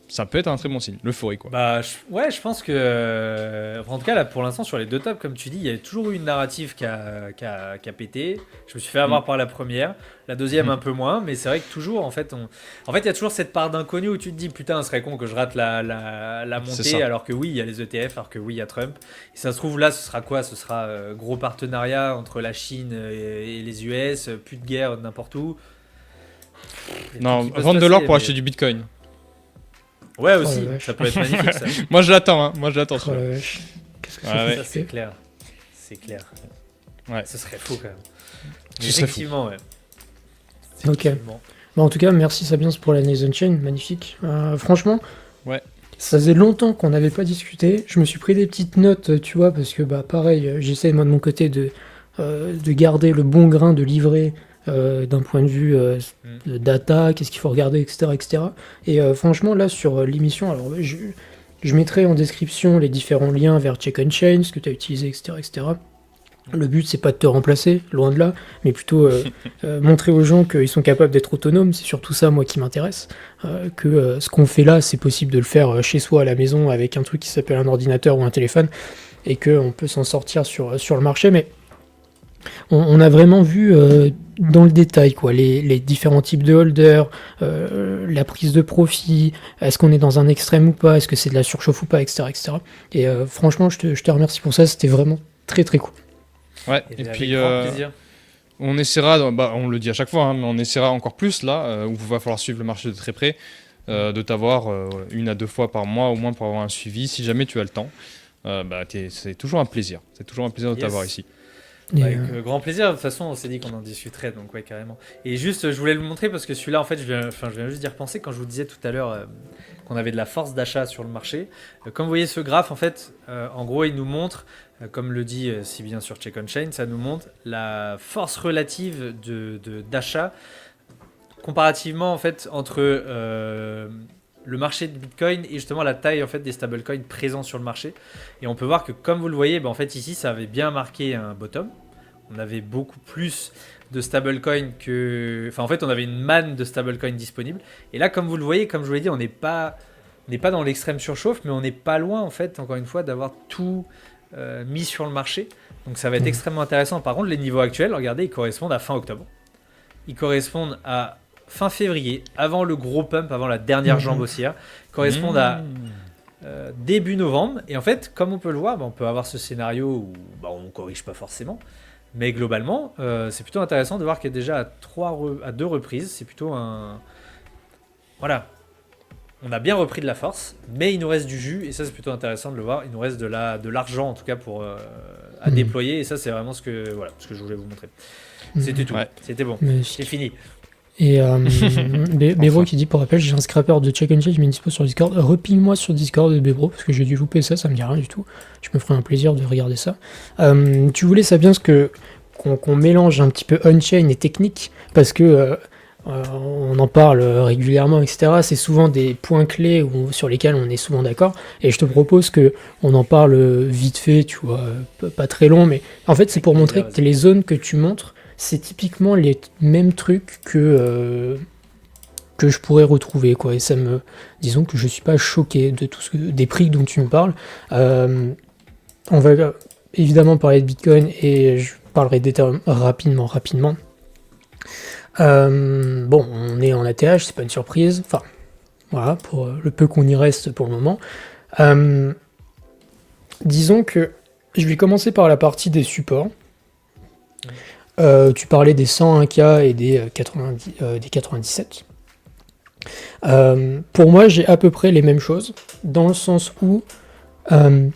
Ça peut être un très bon signe, l'euphorie, quoi. Je pense que en tout cas là pour l'instant sur les 2 tops comme tu dis il y a toujours eu une narrative qui a pété. Je me suis fait avoir par la première, la deuxième un peu moins, mais c'est vrai que toujours en fait il y a toujours cette part d'inconnu où tu te dis putain ce serait con que je rate la montée, alors que oui il y a les ETF, alors que oui il y a Trump, et ça se trouve là ce sera quoi, ce sera gros partenariat entre la Chine et les US, plus de guerre n'importe où. Non, vendre de l'or pour acheter du Bitcoin. Ouais aussi, ça peut être magnifique ça. Moi je l'attends, Qu'est-ce que Ça c'est clair. Ouais. Ce serait fou quand même. Ce serait Effectivement, ouais. Ok. En tout cas, merci Sapiens pour l'analyse on-chain, magnifique. Franchement, ça faisait longtemps qu'on n'avait pas discuté. Je me suis pris des petites notes, tu vois, parce que pareil, j'essaie moi de mon côté de garder le bon grain de livret d'un point de vue de data, qu'est-ce qu'il faut regarder, etc. etc. Et franchement, là, sur l'émission, alors je mettrai en description les différents liens vers Check on Chain, ce que tu as utilisé, etc. etc. Le but, c'est pas de te remplacer, loin de là, mais plutôt montrer aux gens qu'ils sont capables d'être autonomes. C'est surtout ça, moi, qui m'intéresse. Que ce qu'on fait là, c'est possible de le faire chez soi, à la maison, avec un truc qui s'appelle un ordinateur ou un téléphone, et qu'on peut s'en sortir sur le marché. Mais on a vraiment vu dans le détail quoi, les différents types de holders, la prise de profit, est-ce qu'on est dans un extrême ou pas, est-ce que c'est de la surchauffe ou pas, etc. etc. Et franchement, je te remercie pour ça, c'était vraiment très très cool. Ouais, et puis on essaiera, on le dit à chaque fois, mais on essaiera encore plus là, où il va falloir suivre le marché de très près, de t'avoir 1 à 2 fois par mois au moins pour avoir un suivi, si jamais tu as le temps. c'est toujours un plaisir. C'est toujours un plaisir de Yes. t'avoir ici. Et, Avec grand plaisir, de toute façon on s'est dit qu'on en discuterait, donc ouais carrément. Et juste je voulais le montrer parce que celui-là en fait je viens juste d'y repenser quand je vous disais tout à l'heure qu'on avait de la force d'achat sur le marché. Comme vous voyez ce graphe en fait, en gros il nous montre, comme le dit si bien sur Check on Chain, ça nous montre la force relative d'achat comparativement en fait entre le marché de Bitcoin et justement la taille en fait des stablecoins présents sur le marché. Et on peut voir que comme vous le voyez, en fait ici ça avait bien marqué un bottom. On avait beaucoup plus de stablecoins que... Enfin en fait on avait une manne de stablecoins disponibles. Et là comme vous le voyez, comme je vous l'ai dit, on n'est pas dans l'extrême surchauffe, mais on n'est pas loin en fait, encore une fois, d'avoir tout mis sur le marché. Donc ça va être extrêmement intéressant. Par contre les niveaux actuels, regardez, ils correspondent à fin octobre. Ils correspondent à fin février, avant le gros pump, avant la dernière jambe haussière, correspondent à début novembre. Et en fait, comme on peut le voir, on peut avoir ce scénario où on ne corrige pas forcément. Mais globalement, c'est plutôt intéressant de voir qu'il y a déjà à 2 reprises, c'est plutôt un... Voilà. On a bien repris de la force, mais il nous reste du jus, et ça c'est plutôt intéressant de le voir. Il nous reste de l'argent en tout cas à déployer, et ça c'est vraiment ce que je voulais vous montrer. C'était tout, c'était bon, c'est fini. Et Bebro qui dit pour rappel, j'ai un scrapper de Check and Change, je mets dispo sur Discord. Repille-moi sur Discord, Bebro, parce que j'ai dû louper ça, ça me dit rien du tout. Je me ferai un plaisir de regarder ça. Tu voulais ça bien qu'on mélange un petit peu on-chain et technique, parce que on en parle régulièrement, etc. C'est souvent des points clés sur lesquels on est souvent d'accord. Et je te propose qu'on en parle vite fait, tu vois, pas très long, mais en fait c'est pour montrer que les zones que tu montres, c'est typiquement les mêmes trucs que je pourrais retrouver, quoi. Et disons que je suis pas choqué de tout des prix dont tu me parles. On va évidemment parler de Bitcoin et je parlerai d'Ethereum rapidement. On est en ATH, c'est pas une surprise. Enfin, voilà, pour le peu qu'on y reste pour le moment. Disons que je vais commencer par la partie des supports. Tu parlais des 101K et des 97. Pour moi, j'ai à peu près les mêmes choses, dans le sens où, en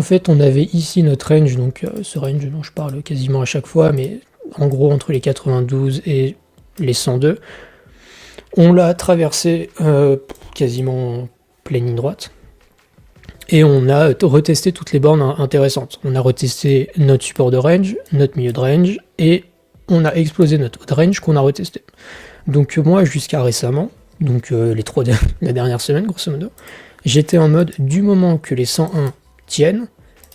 fait, on avait ici notre range, donc ce range dont je parle quasiment à chaque fois, mais en gros entre les 92 et les 102. On l'a traversé quasiment en pleine ligne droite. Et on a retesté toutes les bornes intéressantes. On a retesté notre support de range, notre milieu de range, et on a explosé notre haut de range qu'on a retesté. Donc moi, jusqu'à récemment, donc la dernière semaine, grosso modo, j'étais en mode, du moment que les 101 tiennent,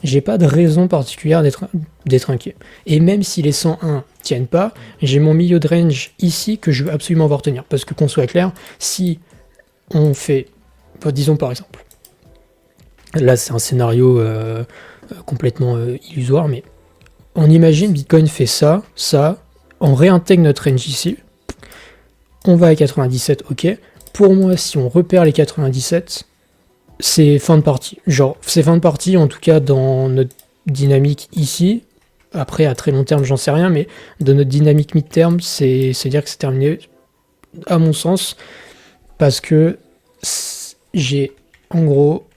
j'ai pas de raison particulière d'être inquiet. Et même si les 101 tiennent pas, j'ai mon milieu de range ici que je veux absolument voir tenir. Parce que qu'on soit clair, si on fait, disons par exemple, là c'est un scénario complètement illusoire, mais on imagine Bitcoin fait ça, on réintègre notre range ici, on va à 97, ok. Pour moi, si on repère les 97, c'est fin de partie. Genre, c'est fin de partie, en tout cas dans notre dynamique ici. Après, à très long terme, j'en sais rien, mais dans notre dynamique mid-term, c'est dire que c'est terminé, à mon sens, parce que j'ai, en gros,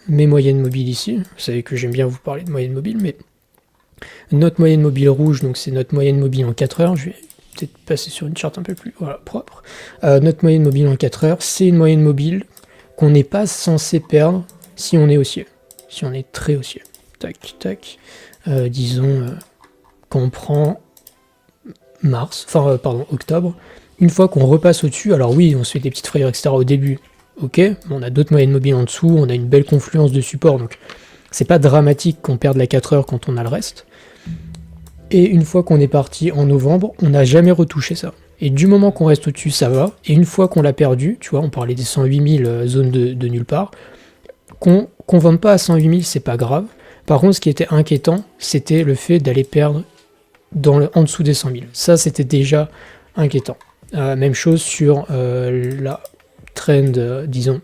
mes moyennes mobiles ici. Vous savez que j'aime bien vous parler de moyenne mobile, mais notre moyenne mobile rouge, donc c'est notre moyenne mobile en 4 heures. Je vais peut-être passer sur une charte un peu plus propre. Notre moyenne mobile en 4 heures, c'est une moyenne mobile qu'on n'est pas censé perdre si on est haussier, si on est très haussier. Tac, tac. Disons, quand on prend octobre, une fois qu'on repasse au-dessus, alors oui, on se fait des petites frayeurs, etc. au début, ok, on a d'autres moyennes mobiles en dessous, on a une belle confluence de support, donc c'est pas dramatique qu'on perde la 4 heures quand on a le reste. Et une fois qu'on est parti en novembre, on n'a jamais retouché ça. Et du moment qu'on reste au-dessus, ça va. Et une fois qu'on l'a perdu, tu vois, on parlait des 108 000 zones de nulle part, qu'on vende pas à 108 000, c'est pas grave. Par contre, ce qui était inquiétant, c'était le fait d'aller perdre en dessous des 100 000. Ça, c'était déjà inquiétant. Même chose sur la trend, disons,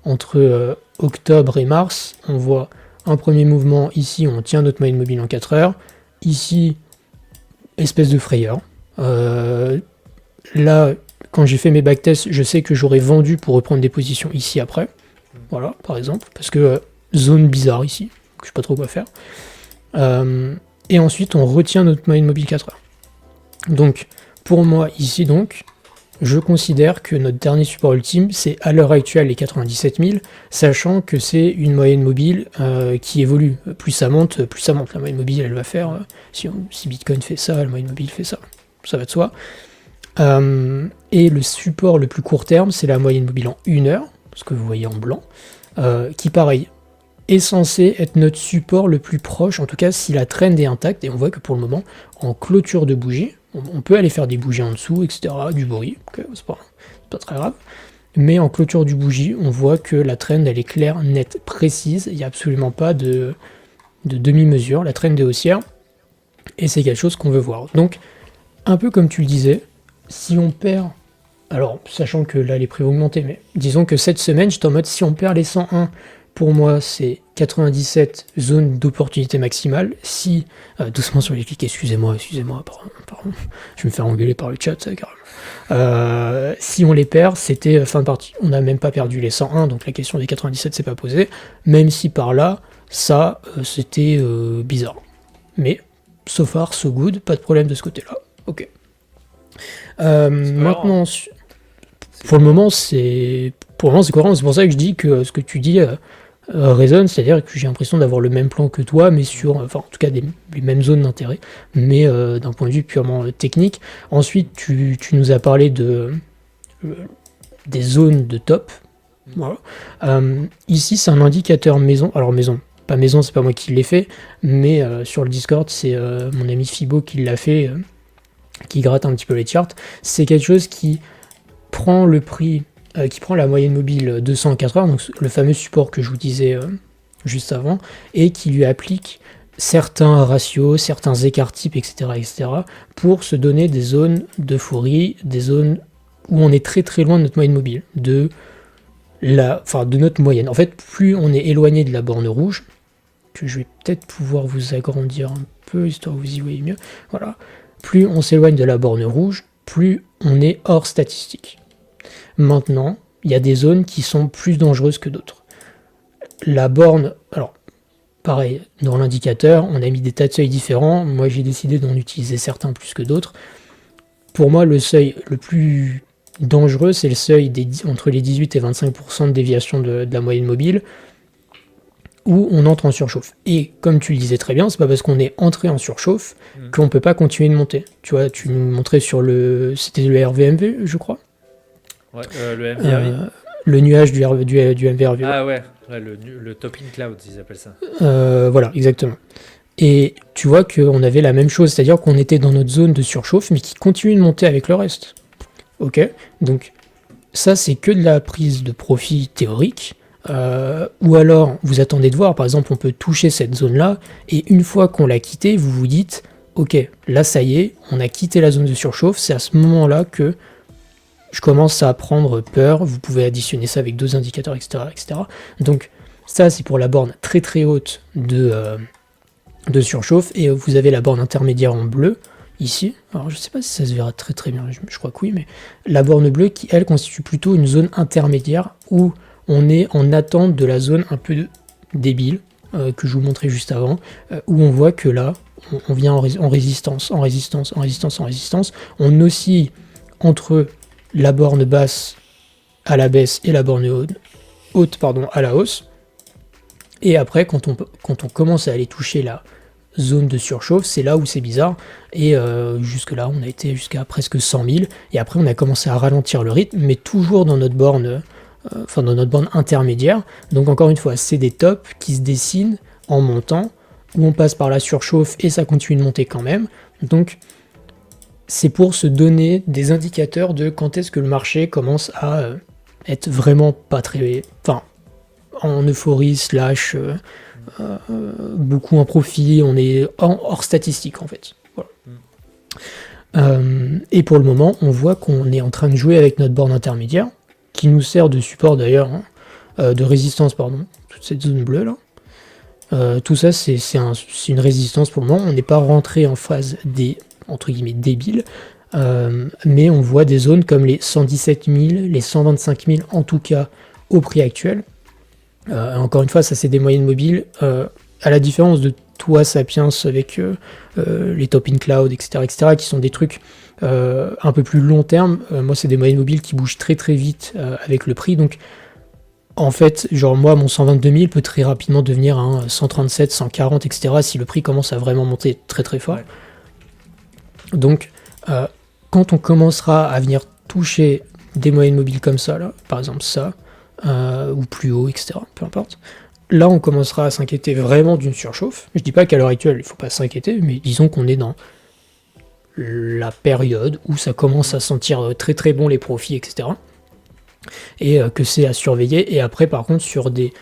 entre octobre et mars. On voit un premier mouvement ici, on tient notre moyenne mobile en 4 heures. Ici, espèce de frayeur. Là, quand j'ai fait mes backtests, je sais que j'aurais vendu pour reprendre des positions ici après. Voilà, par exemple, parce que zone bizarre ici, je sais pas trop quoi faire. Et ensuite, on retient notre moyenne mobile 4 heures. Donc, pour moi, ici, donc, je considère que notre dernier support ultime, c'est à l'heure actuelle les 97 000, sachant que c'est une moyenne mobile qui évolue. Plus ça monte, plus ça monte. La moyenne mobile, elle va faire, si Bitcoin fait ça, la moyenne mobile fait ça. Ça va de soi. Et le support le plus court terme, c'est la moyenne mobile en 1 heure, ce que vous voyez en blanc, qui, pareil, est censé être notre support le plus proche, en tout cas si la trend est intacte, et on voit que pour le moment, en clôture de bougie, on peut aller faire des bougies en dessous, etc., du bruit, okay, c'est pas très grave, mais en clôture du bougie, on voit que la trend, elle est claire, nette, précise, il n'y a absolument pas de demi-mesure, la trend est haussière, et c'est quelque chose qu'on veut voir. Donc, un peu comme tu le disais, si on perd, alors sachant que là les prix vont augmenter, mais disons que cette semaine, j'étais en mode si on perd les 101, pour moi c'est 97 zones d'opportunité maximale. Si, doucement sur les clics, excusez-moi, pardon, je vais me faire engueuler par le chat, ça, carrément. Si on les perd, c'était fin de partie. On n'a même pas perdu les 101, donc la question des 97 s'est pas posée, même si par là, ça, c'était bizarre. Mais, so far, so good, pas de problème de ce côté-là. Ok. Maintenant, pour le moment, c'est cohérent. C'est pour ça que je dis que ce que tu dis résonne, c'est-à-dire que j'ai l'impression d'avoir le même plan que toi, mais sur, enfin, en tout cas, les mêmes zones d'intérêt, mais d'un point de vue purement technique. Ensuite, tu nous as parlé des zones de top. Voilà. Ici, c'est un indicateur maison. Alors, maison, c'est pas moi qui l'ai fait, mais sur le Discord, c'est mon ami Fibo qui l'a fait. Qui gratte un petit peu les charts, c'est quelque chose qui prend le prix, qui prend la moyenne mobile 204 heures, donc le fameux support que je vous disais juste avant, et qui lui applique certains ratios, certains écarts types, etc., pour se donner des zones d'euphorie, des zones où on est très très loin de notre moyenne mobile, de notre moyenne. En fait, plus on est éloigné de la borne rouge, que je vais peut-être pouvoir vous agrandir un peu, histoire que vous y voyez mieux, voilà. Plus on s'éloigne de la borne rouge, plus on est hors statistique. Maintenant, il y a des zones qui sont plus dangereuses que d'autres. La borne, alors pareil, dans l'indicateur, on a mis des tas de seuils différents. Moi, j'ai décidé d'en utiliser certains plus que d'autres. Pour moi, le seuil le plus dangereux, c'est le seuil entre les 18 et 25% de déviation de la moyenne mobile, où on entre en surchauffe. Et comme tu le disais très bien, c'est pas parce qu'on est entré en surchauffe qu'on peut pas continuer de monter. Tu vois, tu nous montrais sur c'était le RVMV, je crois. Ouais, le MVRV. Le nuage du MVRV. Ah ouais, le topping cloud, ils appellent ça. Voilà, exactement. Et tu vois qu'on avait la même chose, c'est-à-dire qu'on était dans notre zone de surchauffe, mais qui continue de monter avec le reste. Ok, donc ça, c'est que de la prise de profit théorique. Ou alors vous attendez de voir, par exemple on peut toucher cette zone là et une fois qu'on l'a quittée, vous vous dites ok, là ça y est, on a quitté la zone de surchauffe, c'est à ce moment là que je commence à prendre peur. Vous pouvez additionner ça avec 2 indicateurs, etc. Donc ça c'est pour la borne très très haute de surchauffe, et vous avez la borne intermédiaire en bleu ici. Alors je sais pas si ça se verra très très bien, je crois que oui, mais la borne bleue qui elle constitue plutôt une zone intermédiaire où on est en attente de la zone un peu débile que je vous montrais juste avant, où on voit que là, on vient en résistance. On oscille entre la borne basse à la baisse et la borne haute à la hausse. Et après, quand on commence à aller toucher la zone de surchauffe, c'est là où c'est bizarre. Et jusque là, on a été jusqu'à presque 100 000. Et après, on a commencé à ralentir le rythme, mais toujours dans notre borne... dans notre borne intermédiaire. Donc encore une fois, c'est des tops qui se dessinent en montant, où on passe par la surchauffe et ça continue de monter quand même. Donc c'est pour se donner des indicateurs de quand est-ce que le marché commence à être vraiment pas très... Enfin, en euphorie / beaucoup en profit, on est hors statistique en fait. Voilà. Et pour le moment, on voit qu'on est en train de jouer avec notre borne intermédiaire, qui nous sert de support d'ailleurs, de résistance, pardon, toute cette zone bleue là. Tout ça, c'est une résistance pour le moment. On n'est pas rentré en phase entre guillemets débile, mais on voit des zones comme les 117 000, les 125 000 en tout cas au prix actuel, Encore une fois, ça c'est des moyennes mobiles. À la différence de toi, Sapiens, avec les top in cloud, etc., qui sont des trucs un peu plus long terme. Moi, c'est des moyennes mobiles qui bougent très très vite avec le prix. Donc, en fait, genre moi, mon 122 000 peut très rapidement devenir un 137, 140, etc. si le prix commence à vraiment monter très très fort. Ouais. Donc, quand on commencera à venir toucher des moyennes mobiles comme ça, là, par exemple ça, ou plus haut, etc., peu importe, là on commencera à s'inquiéter vraiment d'une surchauffe. Je dis pas qu'à l'heure actuelle il faut pas s'inquiéter, mais disons qu'on est dans la période où ça commence à sentir très très bon les profits, etc. Et que c'est à surveiller. Et après, par contre, sur des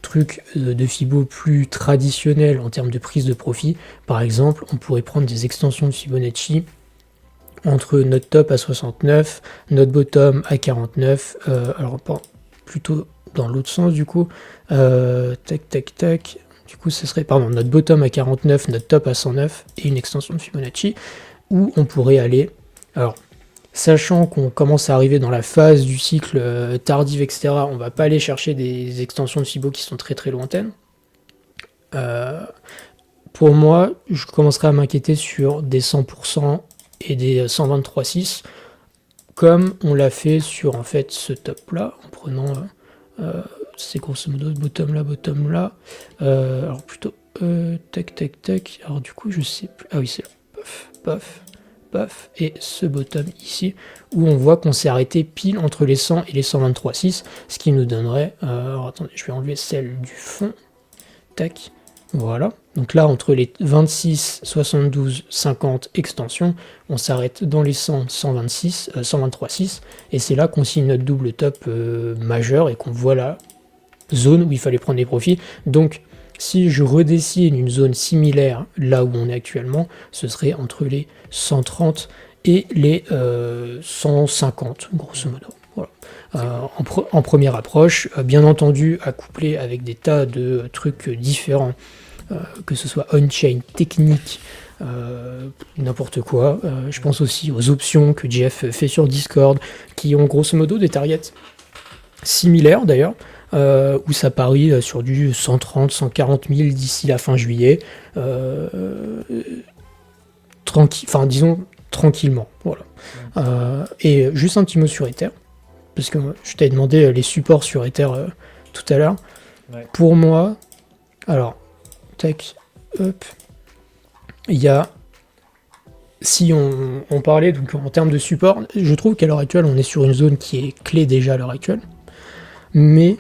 trucs de Fibo plus traditionnels en termes de prise de profit, par exemple, on pourrait prendre des extensions de Fibonacci entre notre top à 69, notre bottom à 49, alors plutôt dans l'autre sens du coup, tac, du coup ce serait, pardon, notre bottom à 49, notre top à 109 et une extension de Fibonacci, où on pourrait aller, alors sachant qu'on commence à arriver dans la phase du cycle tardive, etc., on va pas aller chercher des extensions de Fibo qui sont très très lointaines. Pour moi, je commencerai à m'inquiéter sur des 100% et des 123,6, comme on l'a fait sur en fait ce top là, en prenant c'est grosso modo bottom là, alors plutôt tac, alors du coup je sais plus, ah oui c'est là, paf, et ce bottom ici, où on voit qu'on s'est arrêté pile entre les 100 et les 123,6, ce qui nous donnerait, alors attendez, je vais enlever celle du fond, tac, voilà, donc là entre les 26, 72, 50 extensions, on s'arrête dans les 100, 126, 123,6, et c'est là qu'on signe notre double top majeur et qu'on voit la zone où il fallait prendre des profits. Donc si je redessine une zone similaire là où on est actuellement, ce serait entre les 130 et les 150, grosso modo. Voilà. En première approche, bien entendu, à coupler avec des tas de trucs différents, que ce soit on-chain, technique, n'importe quoi. Je pense aussi aux options que Jeff fait sur Discord, qui ont grosso modo des targets similaires d'ailleurs, où ça parie sur du 130, 140 000 d'ici la fin juillet. Disons tranquillement. Voilà. Et juste un petit mot sur Ether, parce que je t'avais demandé les supports sur Ether tout à l'heure. Ouais. Pour moi, alors, tac, hop, il y a, si on parlait donc en termes de support, je trouve qu'à l'heure actuelle, on est sur une zone qui est clé déjà à l'heure actuelle. Mais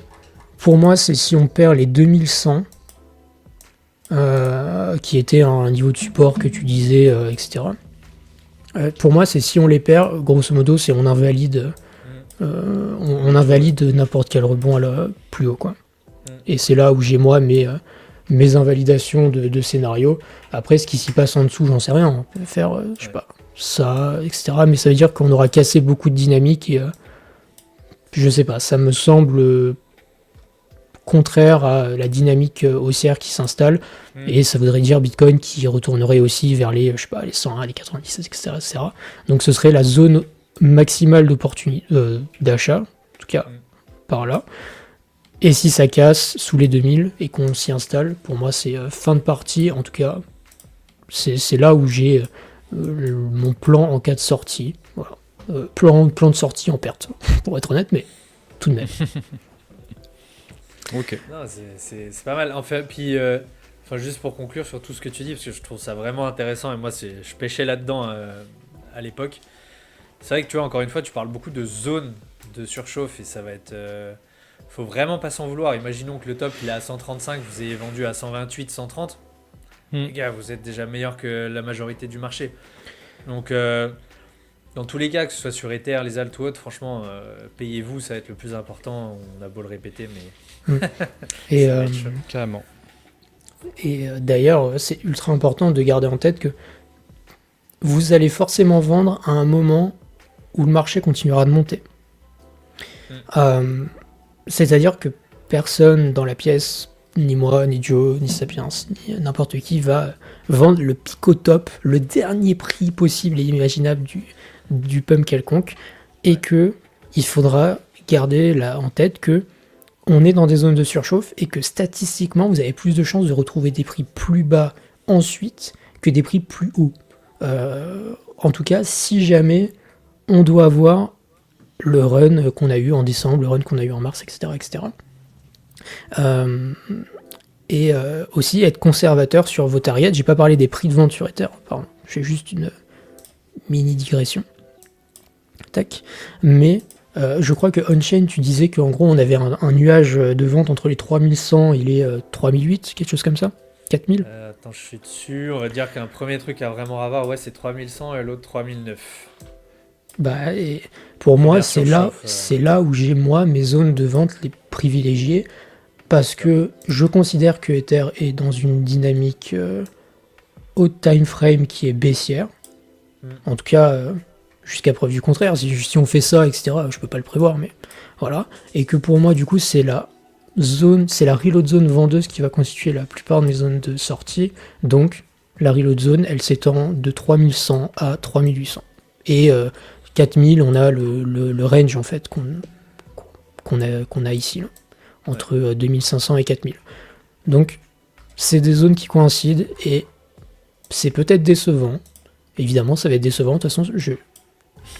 pour moi, c'est si on perd les 2100, qui était un niveau de support que tu disais, etc. Pour moi, c'est si on les perd, grosso modo, c'est on invalide n'importe quel rebond plus haut, quoi. Et c'est là où j'ai moi mes invalidations de scénario. Après, ce qui s'y passe en dessous, j'en sais rien. On peut faire, je sais pas, ça, etc. Mais ça veut dire qu'on aura cassé beaucoup de dynamique et je sais pas, ça me semble contraire à la dynamique haussière qui s'installe, et ça voudrait dire Bitcoin qui retournerait aussi vers les, je sais pas, les 101, les 97, etc. Donc ce serait la zone maximale d'opportunité d'achat, en tout cas par là. Et si ça casse sous les 2000 et qu'on s'y installe, pour moi c'est fin de partie, en tout cas c'est là où j'ai mon plan en cas de sortie. Voilà. Plan de sortie en perte, pour être honnête, mais tout de même. Ok. Non, c'est pas mal. Enfin, puis, juste pour conclure sur tout ce que tu dis, parce que je trouve ça vraiment intéressant, et moi, je pêchais là-dedans à l'époque. C'est vrai que tu vois, encore une fois, tu parles beaucoup de zones de surchauffe, et ça va être... faut vraiment pas s'en vouloir. Imaginons que le top, il est à 135, vous ayez vendu à 128, 130. Les gars, vous êtes déjà meilleur que la majorité du marché. Donc, dans tous les cas, que ce soit sur Ether, les alts ou autres, franchement, payez-vous, ça va être le plus important. On a beau le répéter, mais... Et, Ça va être chaud. Carrément. et d'ailleurs, c'est ultra important de garder en tête que vous allez forcément vendre à un moment où le marché continuera de monter. C'est-à-dire que personne dans la pièce, ni moi, ni Joe, ni Sapiens, ni n'importe qui, va vendre le pic au top, le dernier prix possible et imaginable du pump quelconque, et que il faudra garder en tête que on est dans des zones de surchauffe et que statistiquement, vous avez plus de chances de retrouver des prix plus bas ensuite que des prix plus hauts. En tout cas, si jamais on doit avoir le run qu'on a eu en décembre, le run qu'on a eu en mars, etc. etc. Aussi être conservateur sur vos targets. J'ai pas parlé des prix de vente sur Ether, pardon. J'ai juste une mini digression. Tac. Mais je crois que on-chain, tu disais qu'en gros, on avait un nuage de vente entre les 3100 et les 3008, quelque chose comme ça 4000 Attends, je suis dessus. On va dire qu'un premier truc à vraiment avoir, ouais, c'est 3100 et l'autre 3009. Bah, et pour moi, Première c'est surchauffe, là où j'ai moi mes zones de vente les privilégiées parce que je considère que Ether est dans une dynamique haute time frame qui est baissière. En tout cas, jusqu'à preuve du contraire. Si on fait ça, etc., je peux pas le prévoir, mais voilà. Et que pour moi, du coup, c'est la reload zone vendeuse qui va constituer la plupart de mes zones de sortie. Donc, la reload zone, elle s'étend de 3100 à 3800. Et 4000, on a le range en fait qu'on a ici, là, entre 2500 et 4000. Donc, c'est des zones qui coïncident et c'est peut-être décevant. Évidemment, ça va être décevant. De toute façon, je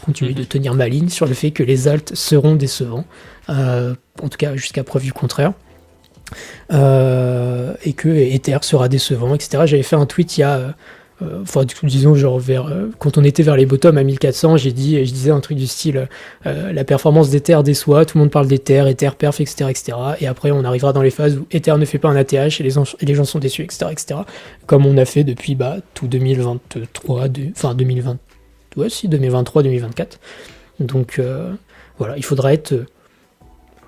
continue de tenir ma ligne sur le fait que les alts seront décevants. En tout cas, jusqu'à preuve du contraire. Et que Ether sera décevant, etc. J'avais fait un tweet il y a... disons, genre quand on était vers les bottoms à 1400, je disais un truc du style la performance d'Ether déçoit, tout le monde parle d'Ether, Ether perf, etc., etc. Et après, on arrivera dans les phases où Ether ne fait pas un ATH et les gens sont déçus, etc., etc. Comme on a fait depuis tout 2023, 2023, 2024. Donc voilà, il faudra être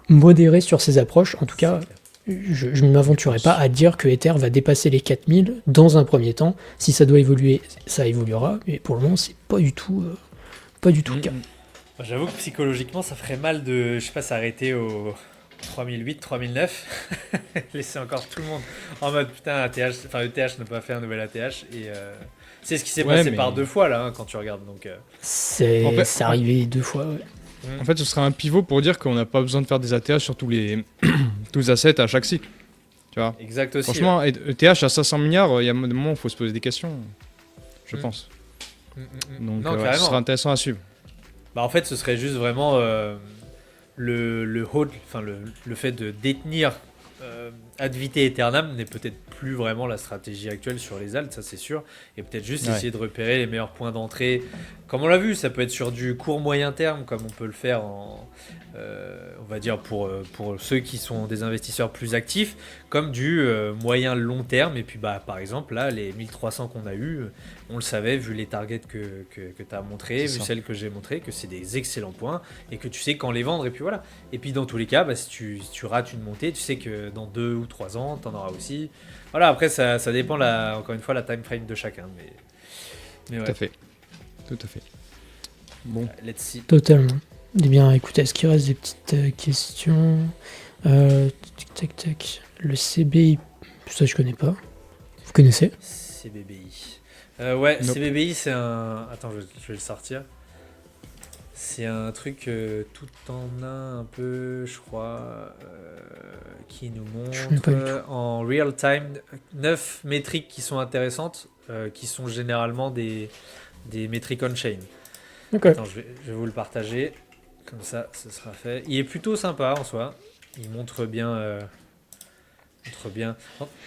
modéré sur ces approches. En tout cas, je ne m'aventurerai pas à dire que Ether va dépasser les 4000 dans un premier temps. Si ça doit évoluer, ça évoluera. Mais pour le moment, c'est pas du tout le cas. J'avoue que psychologiquement, ça ferait mal de, je sais pas, s'arrêter au 3008, 3009. Laisser encore tout le monde en mode putain, ATH, enfin ETH n'a pas fait un nouvel ATH. Et c'est ce qui s'est passé par 2 fois là, quand tu regardes. Donc, c'est arrivé 2 fois. Ouais. En fait, ce sera un pivot pour dire qu'on n'a pas besoin de faire des ATH sur tous les assets à chaque cycle. Tu vois. Exact aussi. Franchement, ETH à 500 milliards, il y a des moments où il faut se poser des questions, je pense. Donc, ce sera intéressant à suivre. Bah, en fait, ce serait juste vraiment le hold, enfin le fait de détenir ad vitam aeternam n'est peut-être plus vraiment la stratégie actuelle sur les alts, ça c'est sûr. Et peut-être juste essayer de repérer les meilleurs points d'entrée. Comme on l'a vu, ça peut être sur du court moyen terme, comme on peut le faire on va dire pour ceux qui sont des investisseurs plus actifs, comme du moyen long terme. Et puis bah par exemple là, les 1300 qu'on a eu, on le savait vu les targets que tu as montré, vu celles que j'ai montré, que c'est des excellents points et que tu sais quand les vendre. Et puis voilà. Et puis dans tous les cas, bah, si tu rates une montée, tu sais que dans 2 ou 3 ans, tu en auras aussi. Voilà, après ça dépend encore une fois la time frame de chacun. Mais ouais. Tout à fait. Bon. Let's see. Totalement. Eh bien, écoutez, est-ce qu'il reste des petites questions tac. Le CBI, ça je connais pas. Vous connaissez? CBBI. Ouais, Nope. CBBI c'est un... Attends, je vais le sortir. C'est un truc tout en un un peu, je crois, qui nous montre en real time 9 métriques qui sont intéressantes, qui sont généralement des métriques on-chain. Okay. Attends, je vais vous le partager. Comme ça, ce sera fait. Il est plutôt sympa en soi. Il montre bien...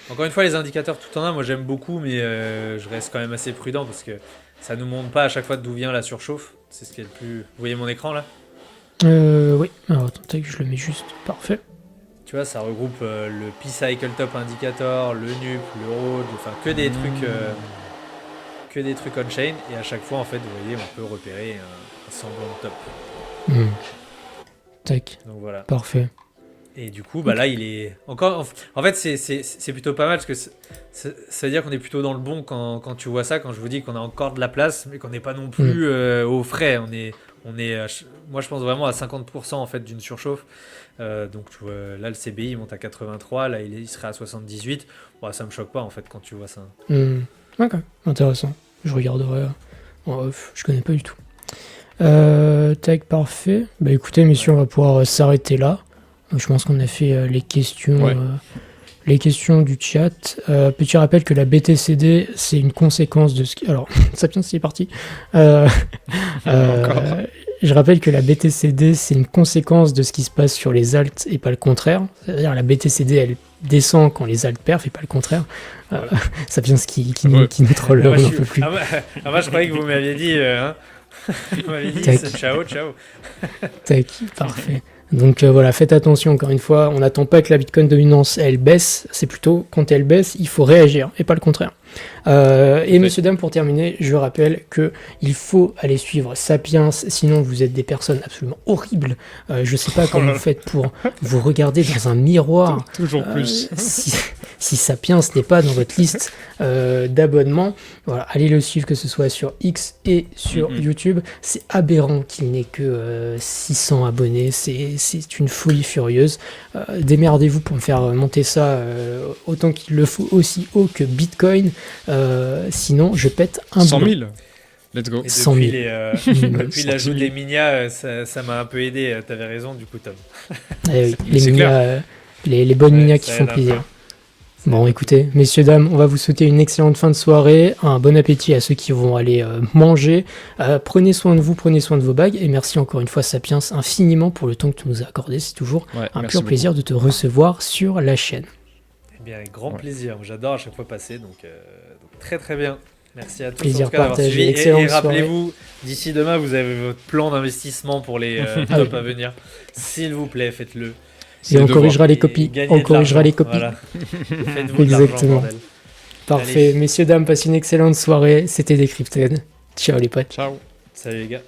Encore une fois, les indicateurs tout en un, moi j'aime beaucoup, mais je reste quand même assez prudent parce que ça nous montre pas à chaque fois d'où vient la surchauffe. C'est ce qui est le plus... Vous voyez mon écran là? Oui. Alors attendez que je le mets juste. Parfait. Tu vois, ça regroupe le P-Cycle Top Indicator, le NUP, le ROD, enfin que des trucs on-chain. Et à chaque fois, en fait, vous voyez, on peut repérer un semblant de top. Tac. Donc voilà. Parfait. Et du coup, bah là, il est encore. En fait, c'est plutôt pas mal parce que ça veut dire qu'on est plutôt dans le bon quand tu vois ça. Quand je vous dis qu'on a encore de la place, mais qu'on n'est pas non plus au frais. On est moi, je pense vraiment à 50% en fait d'une surchauffe. Donc tu vois, là, le CBI monte à 83. Là, il serait à 78. Bon, ça me choque pas en fait quand tu vois ça. Ok, intéressant. Je regarderai en off. Je connais pas du tout. Tac, parfait. Bah écoutez, messieurs, on va pouvoir s'arrêter là. Donc, je pense qu'on a fait Ouais. les questions du chat. Petit rappel que la BTCD, c'est une conséquence de ce qui... Alors, Sapiens, c'est parti. Euh, Encore. je rappelle que la BTCD, c'est une conséquence de ce qui se passe sur les alts et pas le contraire. C'est-à-dire la BTCD, elle descend quand les alts perfent et pas le contraire. Sapiens Ouais. qui nous troll, Ah, on n'en peut plus. moi, je croyais que vous m'aviez dit. Vous m'aviez dit Tac. ciao, ciao. Tac, parfait. Donc voilà, faites attention encore une fois, on n'attend pas que la Bitcoin dominance elle baisse, c'est plutôt quand elle baisse, il faut réagir et pas le contraire. Et messieurs, dames, pour terminer, je rappelle que il faut aller suivre Sapiens, sinon vous êtes des personnes absolument horribles. Je sais pas comment vous faites pour vous regarder dans un miroir. Toujours plus. Si Sapiens n'est pas dans votre liste d'abonnements, voilà, allez le suivre, que ce soit sur X et sur YouTube. C'est aberrant qu'il n'ait que 600 abonnés, c'est une folie furieuse. Démerdez-vous pour me faire monter ça autant qu'il le faut, aussi haut que Bitcoin. Sinon, je pète un 100 boulot. 000. Let's go. Et 100 000. depuis l'ajout des Minia, ça m'a un peu aidé. T'avais raison, du coup, Tom. Eh oui, les C'est clair. minas, les bonnes Ouais, minas ça qui font aide un plaisir. peu. Bon, écoutez, messieurs, dames, on va vous souhaiter une excellente fin de soirée, un bon appétit à ceux qui vont aller manger. Prenez soin de vous, prenez soin de vos bagues, et merci encore une fois, Sapiens, infiniment pour le temps que tu nous as accordé. C'est toujours Ouais, un merci pur beaucoup. plaisir de te recevoir sur la chaîne. Eh bien, avec grand Ouais. plaisir. J'adore à chaque fois passer, donc très très bien. Merci à tous Plaisir en tout cas d'avoir partagé, suivi. excellente Et rappelez-vous, d'ici demain, vous avez votre plan d'investissement pour les tops à venir. S'il vous plaît, faites-le. C'est Et on le devoir. corrigera les Et copies. gagnez On de corrigera les l'argent. copies. Voilà. Faites-vous de l'argent, Exactement. bordel. Parfait. Allez. Messieurs, dames, passez une excellente soirée. C'était Decrypted. Ciao les potes. Ciao. Salut les gars.